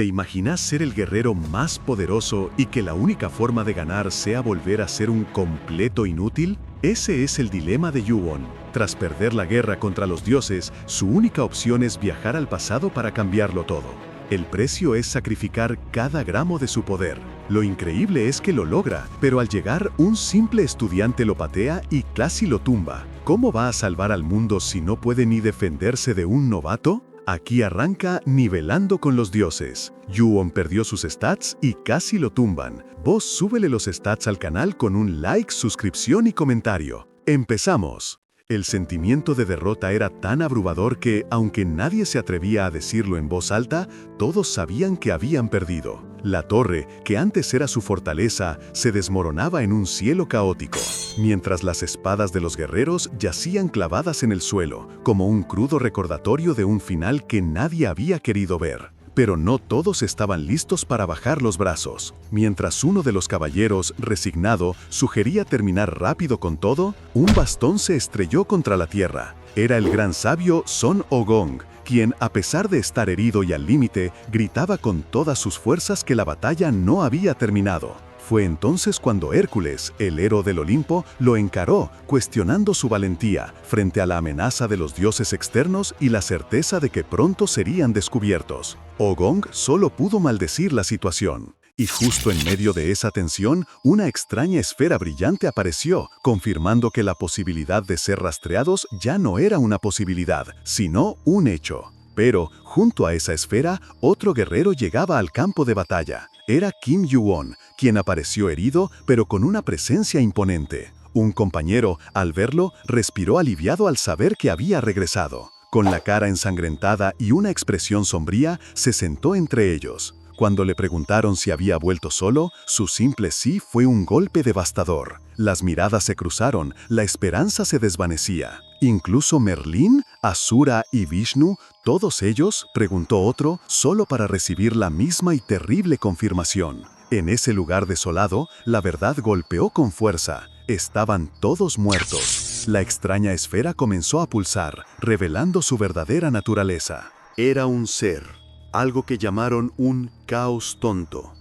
¿Te imaginas ser el guerrero más poderoso y que la única forma de ganar sea volver a ser un completo inútil? Ese es el dilema de Ju-won. Tras perder la guerra contra los dioses, su única opción es viajar al pasado para cambiarlo todo. El precio es sacrificar cada gramo de su poder. Lo increíble es que lo logra, pero al llegar, un simple estudiante lo patea y casi lo tumba. ¿Cómo va a salvar al mundo si no puede ni defenderse de un novato? Aquí arranca Nivelando con los Dioses. Ju-won perdió sus stats y casi lo tumban. Vos súbele los stats al canal con un like, suscripción y comentario. ¡Empezamos! El sentimiento de derrota era tan abrumador que, aunque nadie se atrevía a decirlo en voz alta, todos sabían que habían perdido. La torre, que antes era su fortaleza, se desmoronaba en un cielo caótico, mientras las espadas de los guerreros yacían clavadas en el suelo, como un crudo recordatorio de un final que nadie había querido ver. Pero no todos estaban listos para bajar los brazos. Mientras uno de los caballeros, resignado, sugería terminar rápido con todo, un bastón se estrelló contra la tierra. Era el gran sabio Son O-gong, quien, a pesar de estar herido y al límite, gritaba con todas sus fuerzas que la batalla no había terminado. Fue entonces cuando Hércules, el héroe del Olimpo, lo encaró, cuestionando su valentía, frente a la amenaza de los dioses externos y la certeza de que pronto serían descubiertos. O-gong solo pudo maldecir la situación. Y justo en medio de esa tensión, una extraña esfera brillante apareció, confirmando que la posibilidad de ser rastreados ya no era una posibilidad, sino un hecho. Pero, junto a esa esfera, otro guerrero llegaba al campo de batalla. Era Kim Ju-won, quien apareció herido, pero con una presencia imponente. Un compañero, al verlo, respiró aliviado al saber que había regresado. Con la cara ensangrentada y una expresión sombría, se sentó entre ellos. Cuando le preguntaron si había vuelto solo, su simple sí fue un golpe devastador. Las miradas se cruzaron, la esperanza se desvanecía. ¿Incluso Merlín, Asura y Vishnu, todos ellos?, preguntó otro, solo para recibir la misma y terrible confirmación. En ese lugar desolado, la verdad golpeó con fuerza. Estaban todos muertos. La extraña esfera comenzó a pulsar, revelando su verdadera naturaleza. Era un ser, algo que llamaron un caos tonto.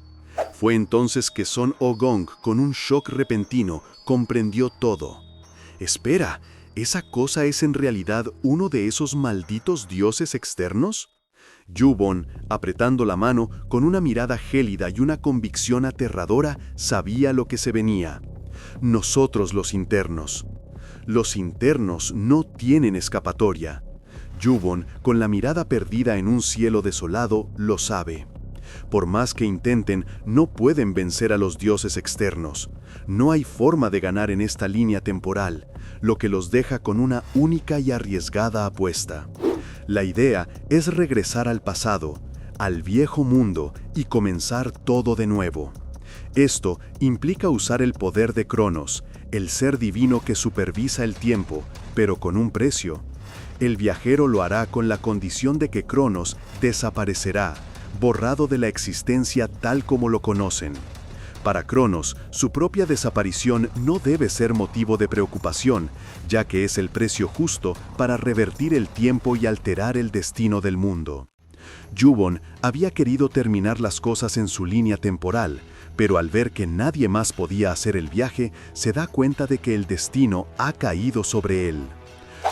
Fue entonces que Son O-gong, con un shock repentino, comprendió todo. Espera, ¿esa cosa es en realidad uno de esos malditos dioses externos? Ju-won, apretando la mano, con una mirada gélida y una convicción aterradora, sabía lo que se venía. Nosotros los internos. Los internos no tienen escapatoria. Ju-won, con la mirada perdida en un cielo desolado, lo sabe. Por más que intenten, no pueden vencer a los dioses externos. No hay forma de ganar en esta línea temporal, lo que los deja con una única y arriesgada apuesta. La idea es regresar al pasado, al viejo mundo, y comenzar todo de nuevo. Esto implica usar el poder de Cronos, el ser divino que supervisa el tiempo, pero con un precio. El viajero lo hará con la condición de que Cronos desaparecerá, borrado de la existencia tal como lo conocen. Para Cronos, su propia desaparición no debe ser motivo de preocupación, ya que es el precio justo para revertir el tiempo y alterar el destino del mundo. Ju-won había querido terminar las cosas en su línea temporal, pero al ver que nadie más podía hacer el viaje, se da cuenta de que el destino ha caído sobre él.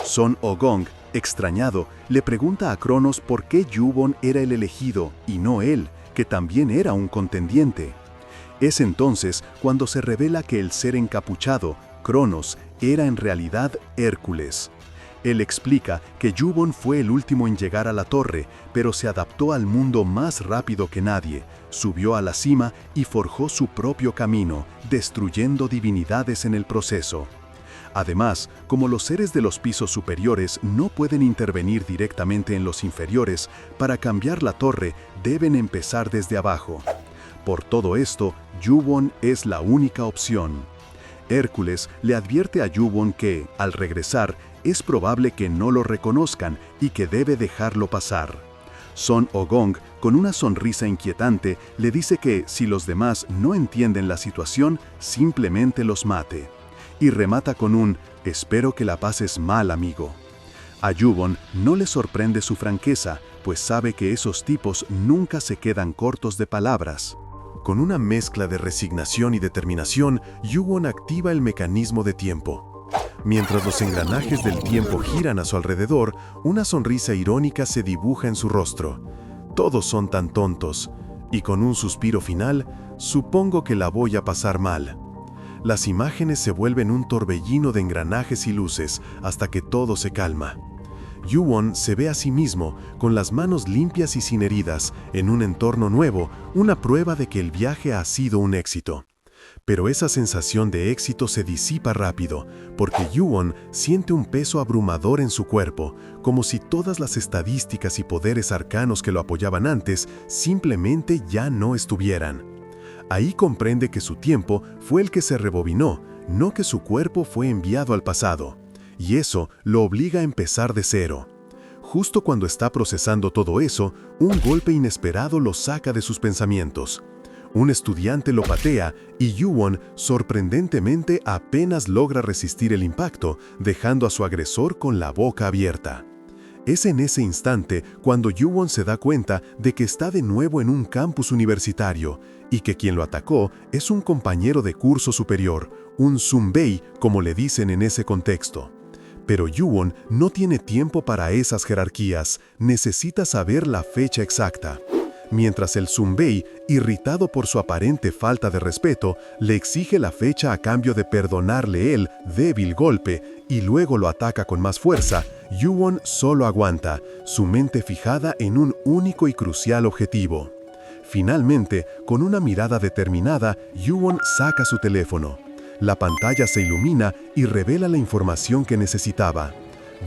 Son O-gong, extrañado, le pregunta a Cronos por qué Ju-won era el elegido y no él, que también era un contendiente. Es entonces cuando se revela que el ser encapuchado, Cronos, era en realidad Hércules. Él explica que Ju-won fue el último en llegar a la torre, pero se adaptó al mundo más rápido que nadie, subió a la cima y forjó su propio camino, destruyendo divinidades en el proceso. Además, como los seres de los pisos superiores no pueden intervenir directamente en los inferiores, para cambiar la torre deben empezar desde abajo. Por todo esto, Ju-won es la única opción. Hércules le advierte a Ju-won que, al regresar, es probable que no lo reconozcan y que debe dejarlo pasar. Son O-gong, con una sonrisa inquietante, le dice que si los demás no entienden la situación, simplemente los mate. Y remata con un "espero que la pases mal, amigo". A Yuwon no le sorprende su franqueza, pues sabe que esos tipos nunca se quedan cortos de palabras. Con una mezcla de resignación y determinación, Yuwon activa el mecanismo de tiempo. Mientras los engranajes del tiempo giran a su alrededor, una sonrisa irónica se dibuja en su rostro. Todos son tan tontos. Y con un suspiro final, supongo que la voy a pasar mal. Las imágenes se vuelven un torbellino de engranajes y luces hasta que todo se calma. Yuwon se ve a sí mismo, con las manos limpias y sin heridas, en un entorno nuevo, una prueba de que el viaje ha sido un éxito. Pero esa sensación de éxito se disipa rápido, porque Yuwon siente un peso abrumador en su cuerpo, como si todas las estadísticas y poderes arcanos que lo apoyaban antes simplemente ya no estuvieran. Ahí comprende que su tiempo fue el que se rebobinó, no que su cuerpo fue enviado al pasado. Y eso lo obliga a empezar de cero. Justo cuando está procesando todo eso, un golpe inesperado lo saca de sus pensamientos. Un estudiante lo patea y Yuwon, sorprendentemente, apenas logra resistir el impacto, dejando a su agresor con la boca abierta. Es en ese instante cuando Yuwon se da cuenta de que está de nuevo en un campus universitario y que quien lo atacó es un compañero de curso superior, un Sunbei, como le dicen en ese contexto. Pero Yuwon no tiene tiempo para esas jerarquías, necesita saber la fecha exacta. Mientras el Sunbei, irritado por su aparente falta de respeto, le exige la fecha a cambio de perdonarle el débil golpe y luego lo ataca con más fuerza, Yuwon solo aguanta, su mente fijada en un único y crucial objetivo. Finalmente, con una mirada determinada, Yuwon saca su teléfono. La pantalla se ilumina y revela la información que necesitaba.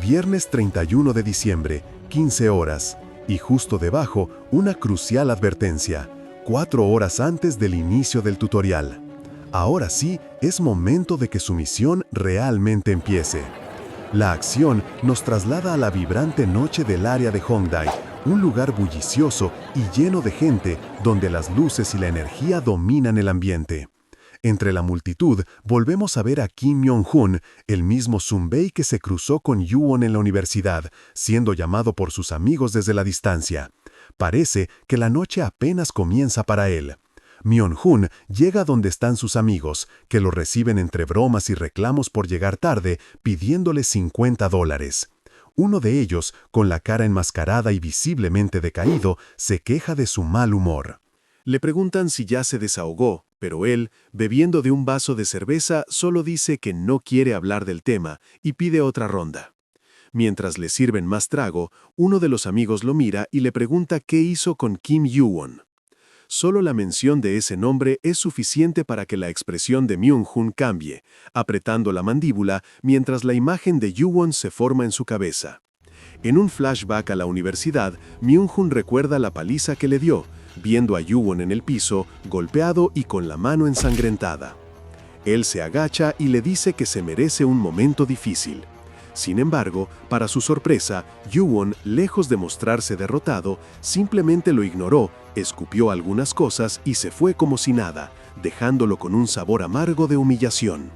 Viernes 31 de diciembre, 15 horas. Y justo debajo, una crucial advertencia, 4 horas antes del inicio del tutorial. Ahora sí, es momento de que su misión realmente empiece. La acción nos traslada a la vibrante noche del área de Hongdae, un lugar bullicioso y lleno de gente donde las luces y la energía dominan el ambiente. Entre la multitud, volvemos a ver a Kim Myung-hun, el mismo Sunbei que se cruzó con Yuwon en la universidad, siendo llamado por sus amigos desde la distancia. Parece que la noche apenas comienza para él. Myung-hun llega donde están sus amigos, que lo reciben entre bromas y reclamos por llegar tarde, pidiéndole $50. Uno de ellos, con la cara enmascarada y visiblemente decaído, se queja de su mal humor. Le preguntan si ya se desahogó, pero él, bebiendo de un vaso de cerveza, solo dice que no quiere hablar del tema y pide otra ronda. Mientras le sirven más trago, uno de los amigos lo mira y le pregunta qué hizo con Kim Yuwon. Solo la mención de ese nombre es suficiente para que la expresión de Myung-hun cambie, apretando la mandíbula mientras la imagen de Yuwon se forma en su cabeza. En un flashback a la universidad, Myung-hun recuerda la paliza que le dio, viendo a Yuwon en el piso, golpeado y con la mano ensangrentada. Él se agacha y le dice que se merece un momento difícil. Sin embargo, para su sorpresa, Yuwon, lejos de mostrarse derrotado, simplemente lo ignoró, escupió algunas cosas y se fue como si nada, dejándolo con un sabor amargo de humillación.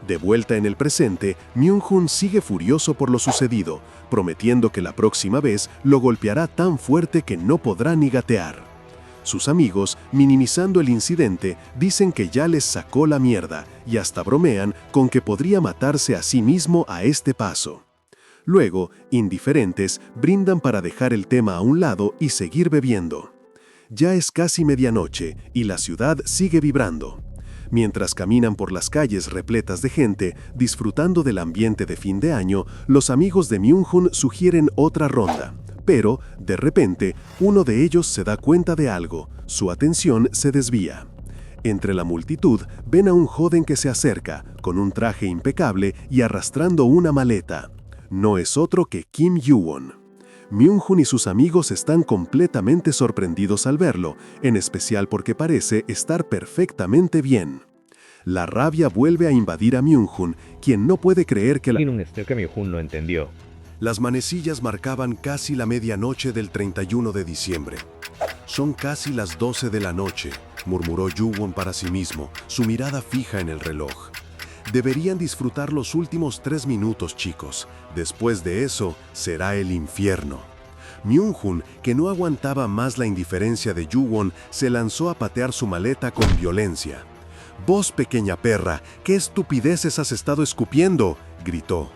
De vuelta en el presente, Myung-hun sigue furioso por lo sucedido, prometiendo que la próxima vez lo golpeará tan fuerte que no podrá ni gatear. Sus amigos, minimizando el incidente, dicen que ya les sacó la mierda y hasta bromean con que podría matarse a sí mismo a este paso. Luego, indiferentes, brindan para dejar el tema a un lado y seguir bebiendo. Ya es casi medianoche y la ciudad sigue vibrando. Mientras caminan por las calles repletas de gente, disfrutando del ambiente de fin de año, los amigos de Myung-hun sugieren otra ronda. Pero, de repente, uno de ellos se da cuenta de algo. Su atención se desvía. Entre la multitud, ven a un joven que se acerca, con un traje impecable y arrastrando una maleta. No es otro que Kim Yuwon. Myung-hun y sus amigos están completamente sorprendidos al verlo, en especial porque parece estar perfectamente bien. La rabia vuelve a invadir a Myung-hun, quien no puede creer que Myung-hun no entendió. Las manecillas marcaban casi la medianoche del 31 de diciembre. Son casi las 12 de la noche, murmuró Yuwon para sí mismo, su mirada fija en el reloj. Deberían disfrutar los últimos 3 minutos, chicos. Después de eso, será el infierno. Myung-hun, que no aguantaba más la indiferencia de Yu-won, se lanzó a patear su maleta con violencia. «Vos, pequeña perra, ¿qué estupideces has estado escupiendo?», gritó.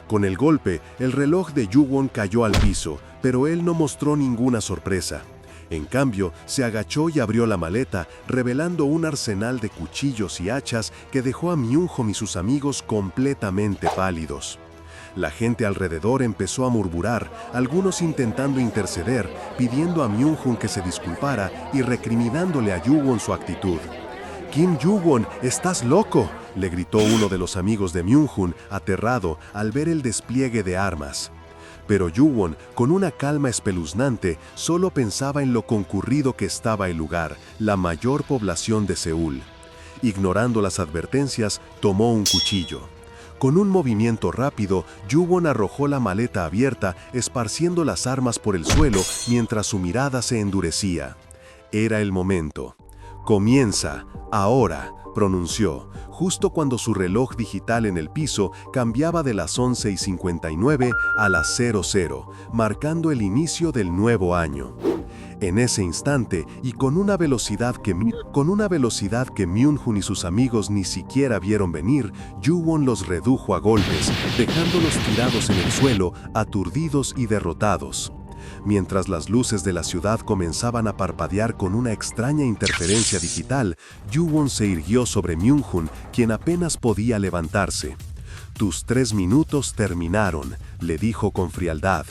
Con el golpe, el reloj de Yu-won cayó al piso, pero él no mostró ninguna sorpresa. En cambio, se agachó y abrió la maleta, revelando un arsenal de cuchillos y hachas que dejó a Myung-hun y sus amigos completamente pálidos. La gente alrededor empezó a murmurar, algunos intentando interceder, pidiendo a Myung-hun que se disculpara y recriminándole a Yu-won su actitud. «Kim Yu-won, estás loco», le gritó uno de los amigos de Myung-hun, aterrado al ver el despliegue de armas. Pero Yu-won, con una calma espeluznante, solo pensaba en lo concurrido que estaba el lugar, la mayor población de Seúl. Ignorando las advertencias, tomó un cuchillo. Con un movimiento rápido, Yu-won arrojó la maleta abierta, esparciendo las armas por el suelo mientras su mirada se endurecía. Era el momento. «Comienza, ahora», pronunció, justo cuando su reloj digital en el piso cambiaba de las 11:59 a las 00, marcando el inicio del nuevo año. En ese instante, y con una velocidad que Myung-hun y sus amigos ni siquiera vieron venir, Yu-won los redujo a golpes, dejándolos tirados en el suelo, aturdidos y derrotados. Mientras las luces de la ciudad comenzaban a parpadear con una extraña interferencia digital, Yu-won se irguió sobre Myung-hun, quien apenas podía levantarse. «Tus 3 minutos terminaron», le dijo con frialdad.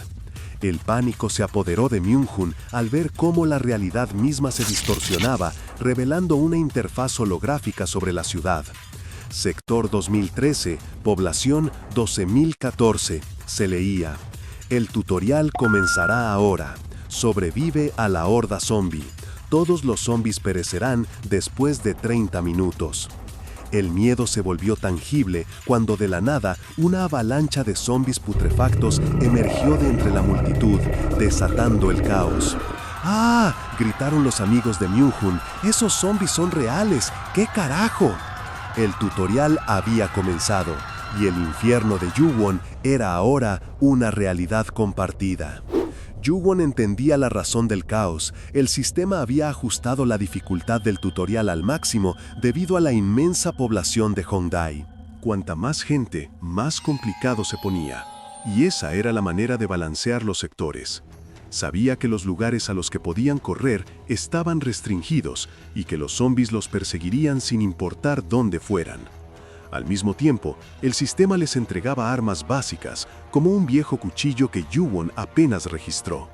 El pánico se apoderó de Myung-hun al ver cómo la realidad misma se distorsionaba, revelando una interfaz holográfica sobre la ciudad. «Sector 2013, población 12.014», se leía. «El tutorial comenzará ahora. Sobrevive a la horda zombie. Todos los zombies perecerán después de 30 minutos». El miedo se volvió tangible cuando de la nada una avalancha de zombies putrefactos emergió de entre la multitud, desatando el caos. «¡Ah!», gritaron los amigos de Myung-hun. «¡Esos zombies son reales! ¡Qué carajo!». El tutorial había comenzado, y el infierno de Yu-won era ahora una realidad compartida. Yu-won entendía la razón del caos. El sistema había ajustado la dificultad del tutorial al máximo debido a la inmensa población de Hongdae. Cuanta más gente, más complicado se ponía. Y esa era la manera de balancear los sectores. Sabía que los lugares a los que podían correr estaban restringidos y que los zombies los perseguirían sin importar dónde fueran. Al mismo tiempo, el sistema les entregaba armas básicas, como un viejo cuchillo que Yu-won apenas registró.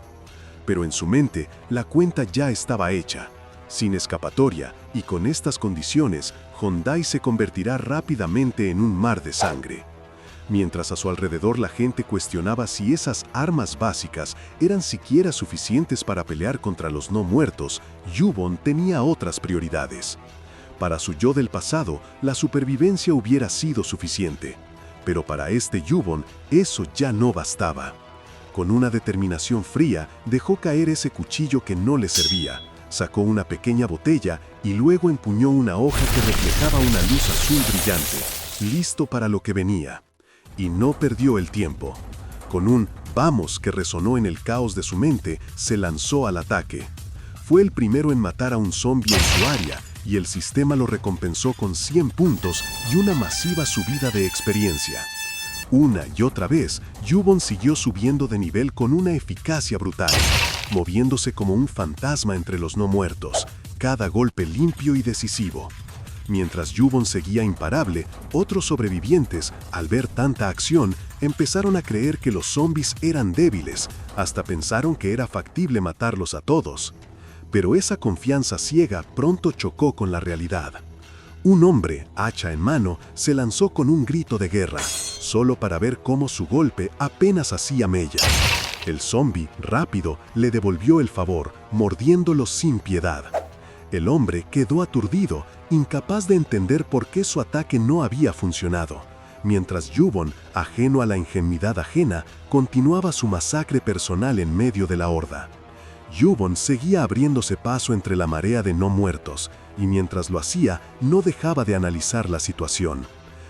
Pero en su mente, la cuenta ya estaba hecha. Sin escapatoria, y con estas condiciones, Hongdae se convertirá rápidamente en un mar de sangre. Mientras a su alrededor la gente cuestionaba si esas armas básicas eran siquiera suficientes para pelear contra los no muertos, Yu-won tenía otras prioridades. Para su yo del pasado, la supervivencia hubiera sido suficiente. Pero para este Yu-won, eso ya no bastaba. Con una determinación fría, dejó caer ese cuchillo que no le servía, sacó una pequeña botella y luego empuñó una hoja que reflejaba una luz azul brillante, listo para lo que venía. Y no perdió el tiempo. Con un «vamos» que resonó en el caos de su mente, se lanzó al ataque. Fue el primero en matar a un zombie en su área, y el sistema lo recompensó con 100 puntos y una masiva subida de experiencia. Una y otra vez, Yu-won siguió subiendo de nivel con una eficacia brutal, moviéndose como un fantasma entre los no muertos, cada golpe limpio y decisivo. Mientras Yu-won seguía imparable, otros sobrevivientes, al ver tanta acción, empezaron a creer que los zombies eran débiles, hasta pensaron que era factible matarlos a todos. Pero esa confianza ciega pronto chocó con la realidad. Un hombre, hacha en mano, se lanzó con un grito de guerra, solo para ver cómo su golpe apenas hacía mella. El zombi, rápido, le devolvió el favor, mordiéndolo sin piedad. El hombre quedó aturdido, incapaz de entender por qué su ataque no había funcionado, mientras Yu-won, ajeno a la ingenuidad ajena, continuaba su masacre personal en medio de la horda. Yu-won seguía abriéndose paso entre la marea de no muertos, y mientras lo hacía, no dejaba de analizar la situación.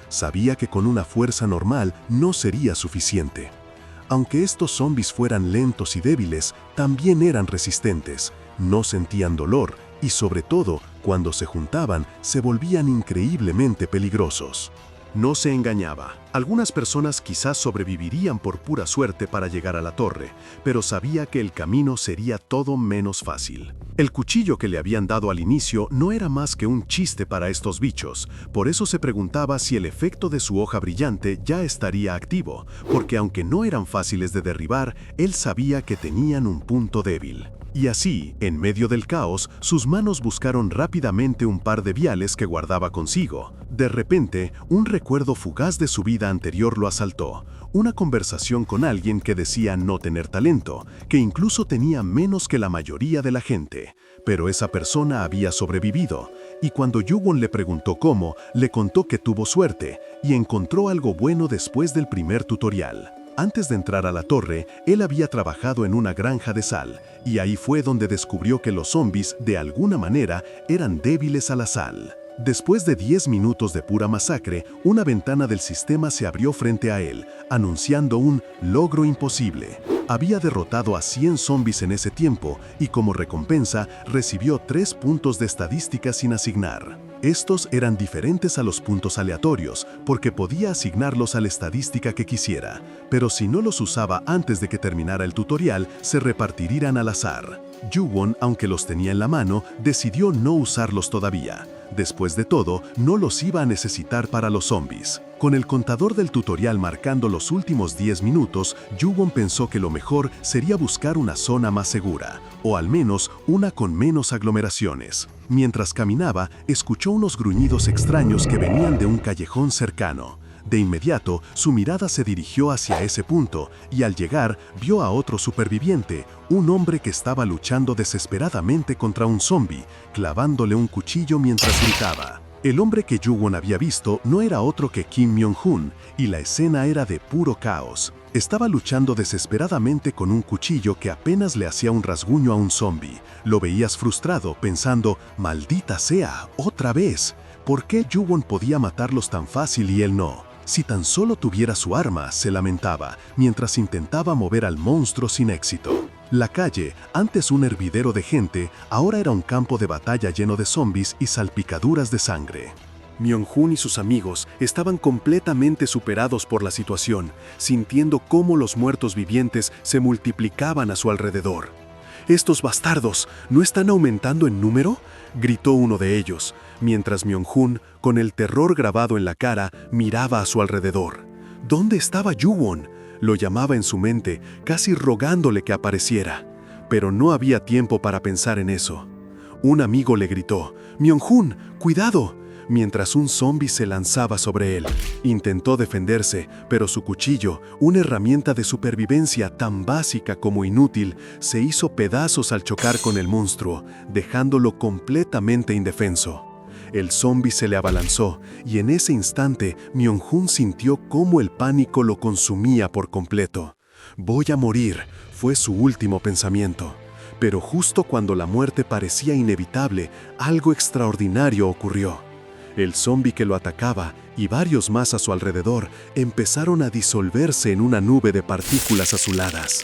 sabía que con una fuerza normal no sería suficiente. Aunque estos zombies fueran lentos y débiles, también eran resistentes, no sentían dolor y sobre todo, cuando se juntaban, se volvían increíblemente peligrosos. No se engañaba. Algunas personas quizás sobrevivirían por pura suerte para llegar a la torre, pero sabía que el camino sería todo menos fácil. El cuchillo que le habían dado al inicio no era más que un chiste para estos bichos, por eso se preguntaba si el efecto de su hoja brillante ya estaría activo, porque aunque no eran fáciles de derribar, él sabía que tenían un punto débil. Y así, en medio del caos, sus manos buscaron rápidamente un par de viales que guardaba consigo. De repente, un recuerdo fugaz de su vida anterior lo asaltó. Una conversación con alguien que decía no tener talento, que incluso tenía menos que la mayoría de la gente. Pero esa persona había sobrevivido, y cuando Yu-won le preguntó cómo, le contó que tuvo suerte y encontró algo bueno después del primer tutorial. Antes de entrar a la torre, él había trabajado en una granja de sal, y ahí fue donde descubrió que los zombies, de alguna manera, eran débiles a la sal. Después de 10 minutos de pura masacre, una ventana del sistema se abrió frente a él, anunciando un logro imposible. Había derrotado a 100 zombies en ese tiempo y como recompensa recibió 3 puntos de estadística sin asignar. Estos eran diferentes a los puntos aleatorios porque podía asignarlos a la estadística que quisiera, pero si no los usaba antes de que terminara el tutorial, se repartirían al azar. Yu-won, aunque los tenía en la mano, decidió no usarlos todavía. Después de todo, no los iba a necesitar para los zombies. Con el contador del tutorial marcando los últimos 10 minutos, Yu-won pensó que lo mejor sería buscar una zona más segura, o al menos una con menos aglomeraciones. Mientras caminaba, escuchó unos gruñidos extraños que venían de un callejón cercano. De inmediato, su mirada se dirigió hacia ese punto y al llegar, vio a otro superviviente, un hombre que estaba luchando desesperadamente contra un zombie, clavándole un cuchillo mientras gritaba. El hombre que Yu-won había visto no era otro que Kim Myung-hun, y la escena era de puro caos. Estaba luchando desesperadamente con un cuchillo que apenas le hacía un rasguño a un zombie. Lo veías frustrado, pensando, «Maldita sea, otra vez». ¿Por qué Yu-won podía matarlos tan fácil y él no? Si tan solo tuviera su arma, se lamentaba, mientras intentaba mover al monstruo sin éxito. La calle, antes un hervidero de gente, ahora era un campo de batalla lleno de zombies y salpicaduras de sangre. Myung-hun y sus amigos estaban completamente superados por la situación, sintiendo cómo los muertos vivientes se multiplicaban a su alrededor. «¿Estos bastardos no están aumentando en número?», gritó uno de ellos, mientras Myung-hun, con el terror grabado en la cara, miraba a su alrededor. ¿Dónde estaba Yu-won? Lo llamaba en su mente, casi rogándole que apareciera. Pero no había tiempo para pensar en eso. Un amigo le gritó, «Myung-hun, cuidado», mientras un zombi se lanzaba sobre él. Intentó defenderse, pero su cuchillo, una herramienta de supervivencia tan básica como inútil, se hizo pedazos al chocar con el monstruo, dejándolo completamente indefenso. El zombi se le abalanzó, y en ese instante Myung-hun sintió cómo el pánico lo consumía por completo. «Voy a morir», fue su último pensamiento. Pero justo cuando la muerte parecía inevitable, algo extraordinario ocurrió. El zombi que lo atacaba y varios más a su alrededor empezaron a disolverse en una nube de partículas azuladas.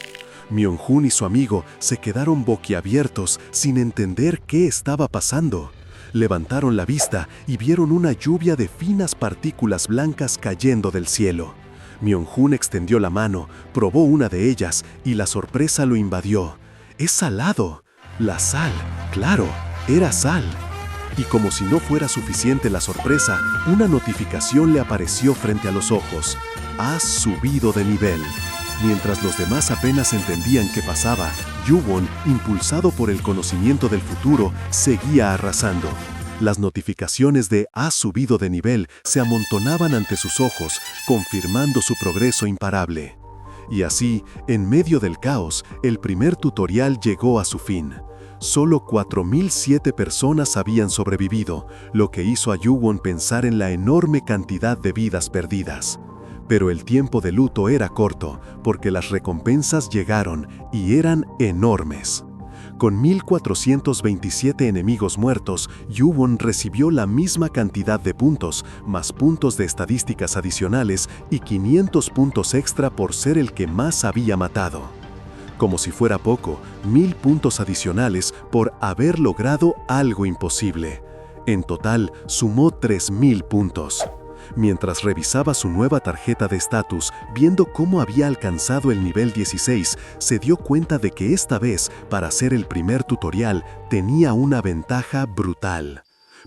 Myung-hun y su amigo se quedaron boquiabiertos sin entender qué estaba pasando. Levantaron la vista y vieron una lluvia de finas partículas blancas cayendo del cielo. Myung-hun extendió la mano, probó una de ellas y la sorpresa lo invadió. «Es salado». La sal, claro, era sal. Y como si no fuera suficiente la sorpresa, una notificación le apareció frente a los ojos. «Has subido de nivel». Mientras los demás apenas entendían qué pasaba, Yu-won, impulsado por el conocimiento del futuro, seguía arrasando. Las notificaciones de «Has subido de nivel» se amontonaban ante sus ojos, confirmando su progreso imparable. Y así, en medio del caos, el primer tutorial llegó a su fin. Solo 4.007 personas habían sobrevivido, lo que hizo a Yu-won pensar en la enorme cantidad de vidas perdidas. Pero el tiempo de luto era corto, porque las recompensas llegaron y eran enormes. Con 1427 enemigos muertos, Yu-Won recibió la misma cantidad de puntos, más puntos de estadísticas adicionales y 500 puntos extra por ser el que más había matado. Como si fuera poco, 1000 puntos adicionales por haber logrado algo imposible. En total, sumó 3000 puntos. Mientras revisaba su nueva tarjeta de estatus, viendo cómo había alcanzado el nivel 16, se dio cuenta de que esta vez, para hacer el primer tutorial, tenía una ventaja brutal.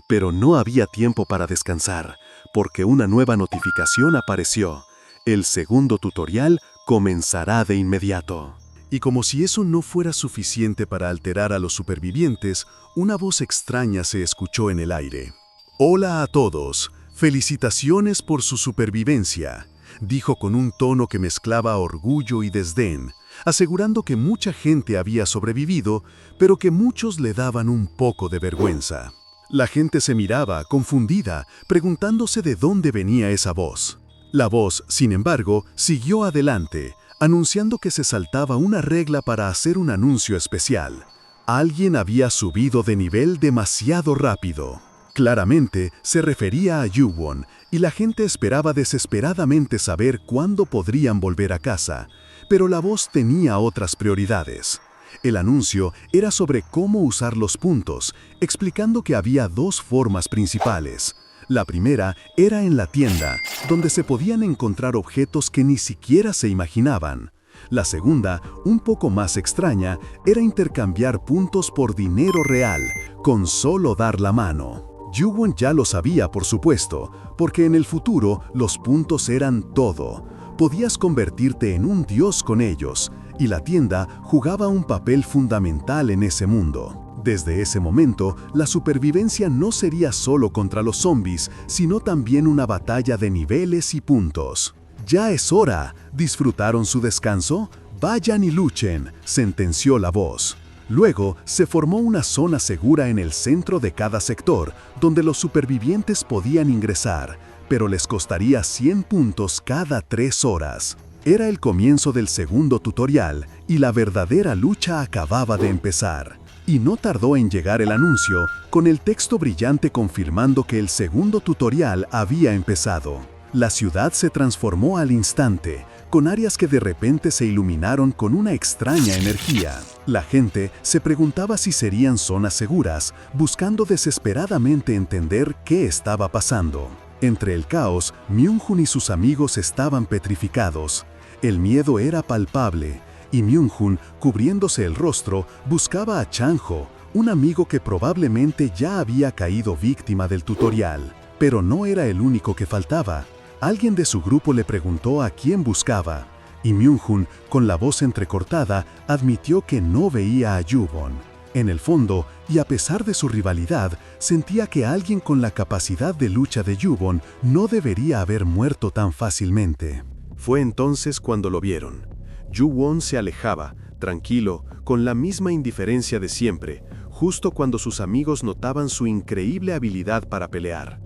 Pero no había tiempo para descansar, porque una nueva notificación apareció. El segundo tutorial comenzará de inmediato. Y como si eso no fuera suficiente para alterar a los supervivientes, una voz extraña se escuchó en el aire. «Hola a todos. Felicitaciones por su supervivencia», dijo con un tono que mezclaba orgullo y desdén, asegurando que mucha gente había sobrevivido, pero que muchos le daban un poco de vergüenza. La gente se miraba, confundida, preguntándose de dónde venía esa voz. La voz, sin embargo, siguió adelante, anunciando que se saltaba una regla para hacer un anuncio especial. Alguien había subido de nivel demasiado rápido. Claramente se refería a Yu-Won, y la gente esperaba desesperadamente saber cuándo podrían volver a casa, pero la voz tenía otras prioridades. El anuncio era sobre cómo usar los puntos, explicando que había dos formas principales. La primera era en la tienda, donde se podían encontrar objetos que ni siquiera se imaginaban. La segunda, un poco más extraña, era intercambiar puntos por dinero real, con solo dar la mano. Yu-Won ya lo sabía, por supuesto, porque en el futuro los puntos eran todo. Podías convertirte en un dios con ellos, y la tienda jugaba un papel fundamental en ese mundo. Desde ese momento, la supervivencia no sería solo contra los zombies, sino también una batalla de niveles y puntos. «Ya es hora. ¿Disfrutaron su descanso? Vayan y luchen», sentenció la voz. Luego, se formó una zona segura en el centro de cada sector, donde los supervivientes podían ingresar, pero les costaría 100 puntos cada 3 horas. Era el comienzo del segundo tutorial, y la verdadera lucha acababa de empezar. Y no tardó en llegar el anuncio, con el texto brillante confirmando que el segundo tutorial había empezado. La ciudad se transformó al instante, con áreas que de repente se iluminaron con una extraña energía. La gente se preguntaba si serían zonas seguras, buscando desesperadamente entender qué estaba pasando. Entre el caos, Myung-hun y sus amigos estaban petrificados. El miedo era palpable, y Myung-hun, cubriéndose el rostro, buscaba a Chang-ho, un amigo que probablemente ya había caído víctima del tutorial. Pero no era el único que faltaba. Alguien de su grupo le preguntó a quién buscaba, y Myung-hun, con la voz entrecortada, admitió que no veía a Yu-Won. En el fondo, y a pesar de su rivalidad, sentía que alguien con la capacidad de lucha de Yu-Won no debería haber muerto tan fácilmente. Fue entonces cuando lo vieron. Yu-Won se alejaba, tranquilo, con la misma indiferencia de siempre, justo cuando sus amigos notaban su increíble habilidad para pelear.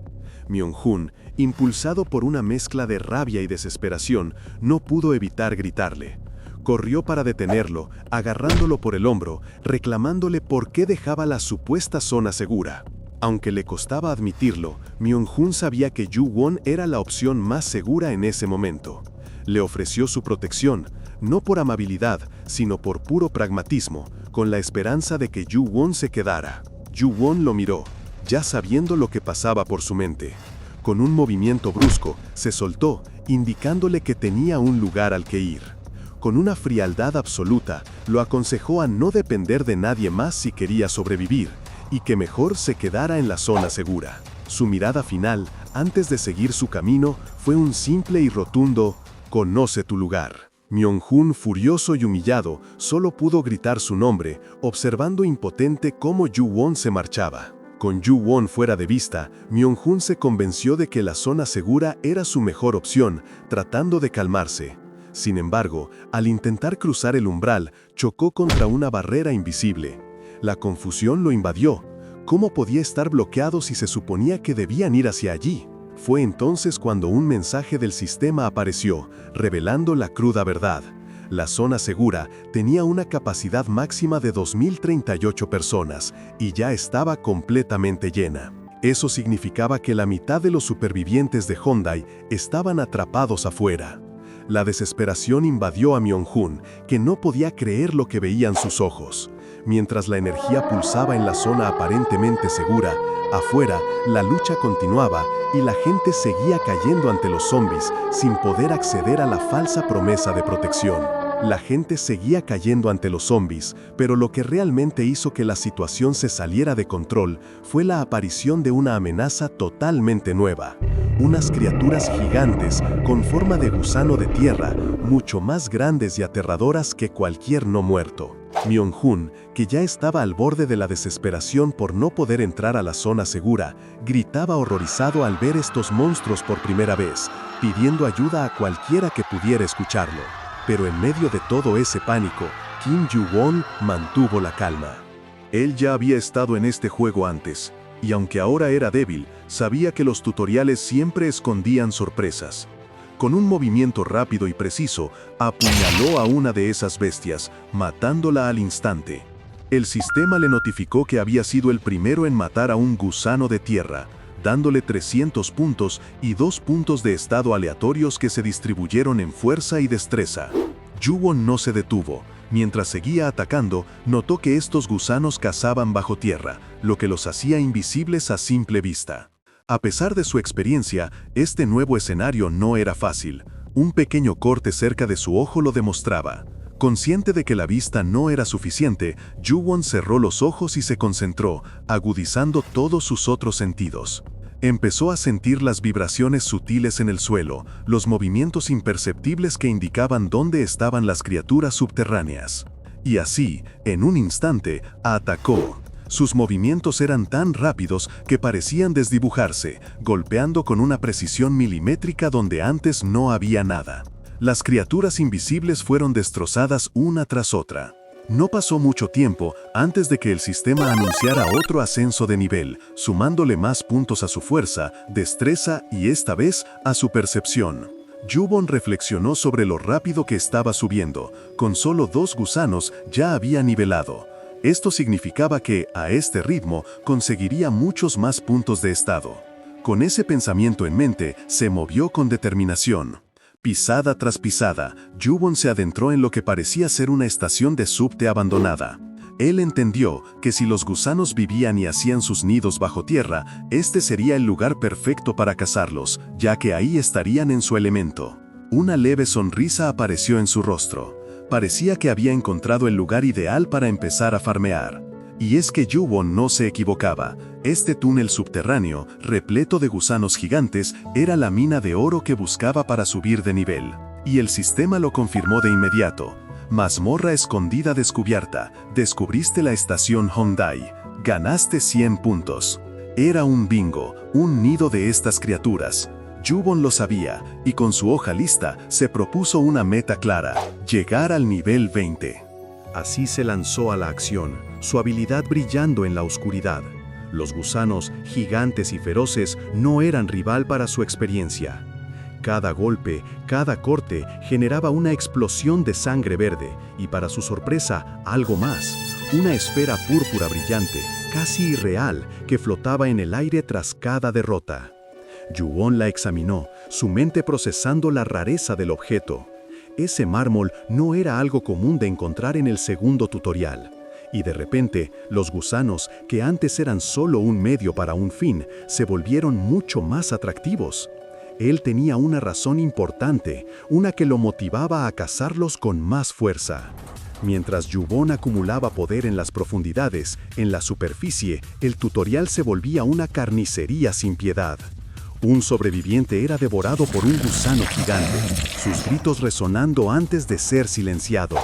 Myung-hun, impulsado por una mezcla de rabia y desesperación, no pudo evitar gritarle. Corrió para detenerlo, agarrándolo por el hombro, reclamándole por qué dejaba la supuesta zona segura. Aunque le costaba admitirlo, Myung-hun sabía que Yu-Won era la opción más segura en ese momento. Le ofreció su protección, no por amabilidad, sino por puro pragmatismo, con la esperanza de que Yu-Won se quedara. Yu-Won lo miró, ya sabiendo lo que pasaba por su mente. Con un movimiento brusco, se soltó, indicándole que tenía un lugar al que ir. Con una frialdad absoluta, lo aconsejó a no depender de nadie más si quería sobrevivir, y que mejor se quedara en la zona segura. Su mirada final, antes de seguir su camino, fue un simple y rotundo «Conoce tu lugar». Myung-hun, furioso y humillado, solo pudo gritar su nombre, observando impotente cómo Yu-Won se marchaba. Con Yu-Won fuera de vista, Myung-hun se convenció de que la zona segura era su mejor opción, tratando de calmarse. Sin embargo, al intentar cruzar el umbral, chocó contra una barrera invisible. La confusión lo invadió. ¿Cómo podía estar bloqueado si se suponía que debían ir hacia allí? Fue entonces cuando un mensaje del sistema apareció, revelando la cruda verdad. La zona segura tenía una capacidad máxima de 2.038 personas y ya estaba completamente llena. Eso significaba que la mitad de los supervivientes de Hyundai estaban atrapados afuera. La desesperación invadió a Myung-hun, que no podía creer lo que veían sus ojos. Mientras la energía pulsaba en la zona aparentemente segura, afuera la lucha continuaba y la gente seguía cayendo ante los zombies sin poder acceder a la falsa promesa de protección. La gente seguía cayendo ante los zombies, pero lo que realmente hizo que la situación se saliera de control fue la aparición de una amenaza totalmente nueva. Unas criaturas gigantes con forma de gusano de tierra, mucho más grandes y aterradoras que cualquier no muerto. Myung-hun, que ya estaba al borde de la desesperación por no poder entrar a la zona segura, gritaba horrorizado al ver estos monstruos por primera vez, pidiendo ayuda a cualquiera que pudiera escucharlo. Pero en medio de todo ese pánico, Kim Ju-won mantuvo la calma. Él ya había estado en este juego antes, y aunque ahora era débil, sabía que los tutoriales siempre escondían sorpresas. Con un movimiento rápido y preciso, apuñaló a una de esas bestias, matándola al instante. El sistema le notificó que había sido el primero en matar a un gusano de tierra, dándole 300 puntos y 2 puntos de estado aleatorios que se distribuyeron en fuerza y destreza. Ju-won no se detuvo. Mientras seguía atacando, notó que estos gusanos cazaban bajo tierra, lo que los hacía invisibles a simple vista. A pesar de su experiencia, este nuevo escenario no era fácil. Un pequeño corte cerca de su ojo lo demostraba. Consciente de que la vista no era suficiente, Ju-won cerró los ojos y se concentró, agudizando todos sus otros sentidos. Empezó a sentir las vibraciones sutiles en el suelo, los movimientos imperceptibles que indicaban dónde estaban las criaturas subterráneas. Y así, en un instante, atacó. Sus movimientos eran tan rápidos que parecían desdibujarse, golpeando con una precisión milimétrica donde antes no había nada. Las criaturas invisibles fueron destrozadas una tras otra. No pasó mucho tiempo antes de que el sistema anunciara otro ascenso de nivel, sumándole más puntos a su fuerza, destreza y esta vez a su percepción. Ju-won reflexionó sobre lo rápido que estaba subiendo. Con solo 2 gusanos ya había nivelado. Esto significaba que, a este ritmo, conseguiría muchos más puntos de estado. Con ese pensamiento en mente, se movió con determinación. Pisada tras pisada, Ju-won se adentró en lo que parecía ser una estación de subte abandonada. Él entendió que si los gusanos vivían y hacían sus nidos bajo tierra, este sería el lugar perfecto para cazarlos, ya que ahí estarían en su elemento. Una leve sonrisa apareció en su rostro. Parecía que había encontrado el lugar ideal para empezar a farmear. Y es que Ju-won no se equivocaba. Este túnel subterráneo, repleto de gusanos gigantes, era la mina de oro que buscaba para subir de nivel. Y el sistema lo confirmó de inmediato. Mazmorra escondida descubierta. Descubriste la estación Hyundai. Ganaste 100 puntos. Era un bingo, un nido de estas criaturas. Ju-won lo sabía, y con su hoja lista se propuso una meta clara: llegar al nivel 20. Así se lanzó a la acción, su habilidad brillando en la oscuridad. Los gusanos, gigantes y feroces, no eran rival para su experiencia. Cada golpe, cada corte, generaba una explosión de sangre verde, y para su sorpresa, algo más. Una esfera púrpura brillante, casi irreal, que flotaba en el aire tras cada derrota. Ju-won la examinó, su mente procesando la rareza del objeto. Ese mármol no era algo común de encontrar en el segundo tutorial. Y de repente, los gusanos, que antes eran solo un medio para un fin, se volvieron mucho más atractivos. Él tenía una razón importante, una que lo motivaba a cazarlos con más fuerza. Mientras Ju-won acumulaba poder en las profundidades, en la superficie, el tutorial se volvía una carnicería sin piedad. Un sobreviviente era devorado por un gusano gigante, sus gritos resonando antes de ser silenciado.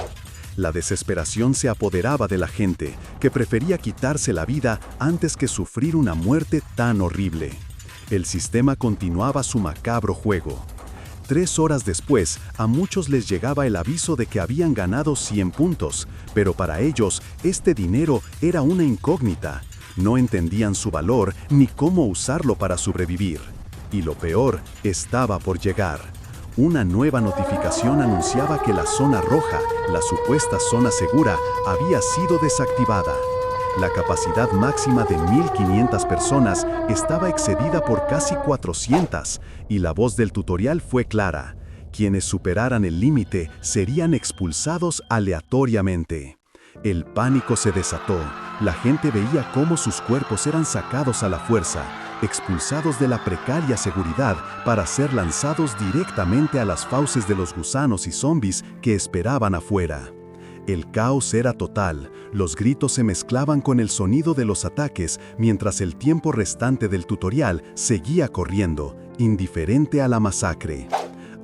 La desesperación se apoderaba de la gente, que prefería quitarse la vida antes que sufrir una muerte tan horrible. El sistema continuaba su macabro juego. 3 horas después, a muchos les llegaba el aviso de que habían ganado 100 puntos, pero para ellos, este dinero era una incógnita. No entendían su valor ni cómo usarlo para sobrevivir. Y lo peor estaba por llegar. Una nueva notificación anunciaba que la zona roja, la supuesta zona segura, había sido desactivada. La capacidad máxima de 1.500 personas estaba excedida por casi 400, y la voz del tutorial fue clara. Quienes superaran el límite serían expulsados aleatoriamente. El pánico se desató. La gente veía cómo sus cuerpos eran sacados a la fuerza, expulsados de la precaria seguridad para ser lanzados directamente a las fauces de los gusanos y zombies que esperaban afuera. El caos era total, los gritos se mezclaban con el sonido de los ataques mientras el tiempo restante del tutorial seguía corriendo, indiferente a la masacre.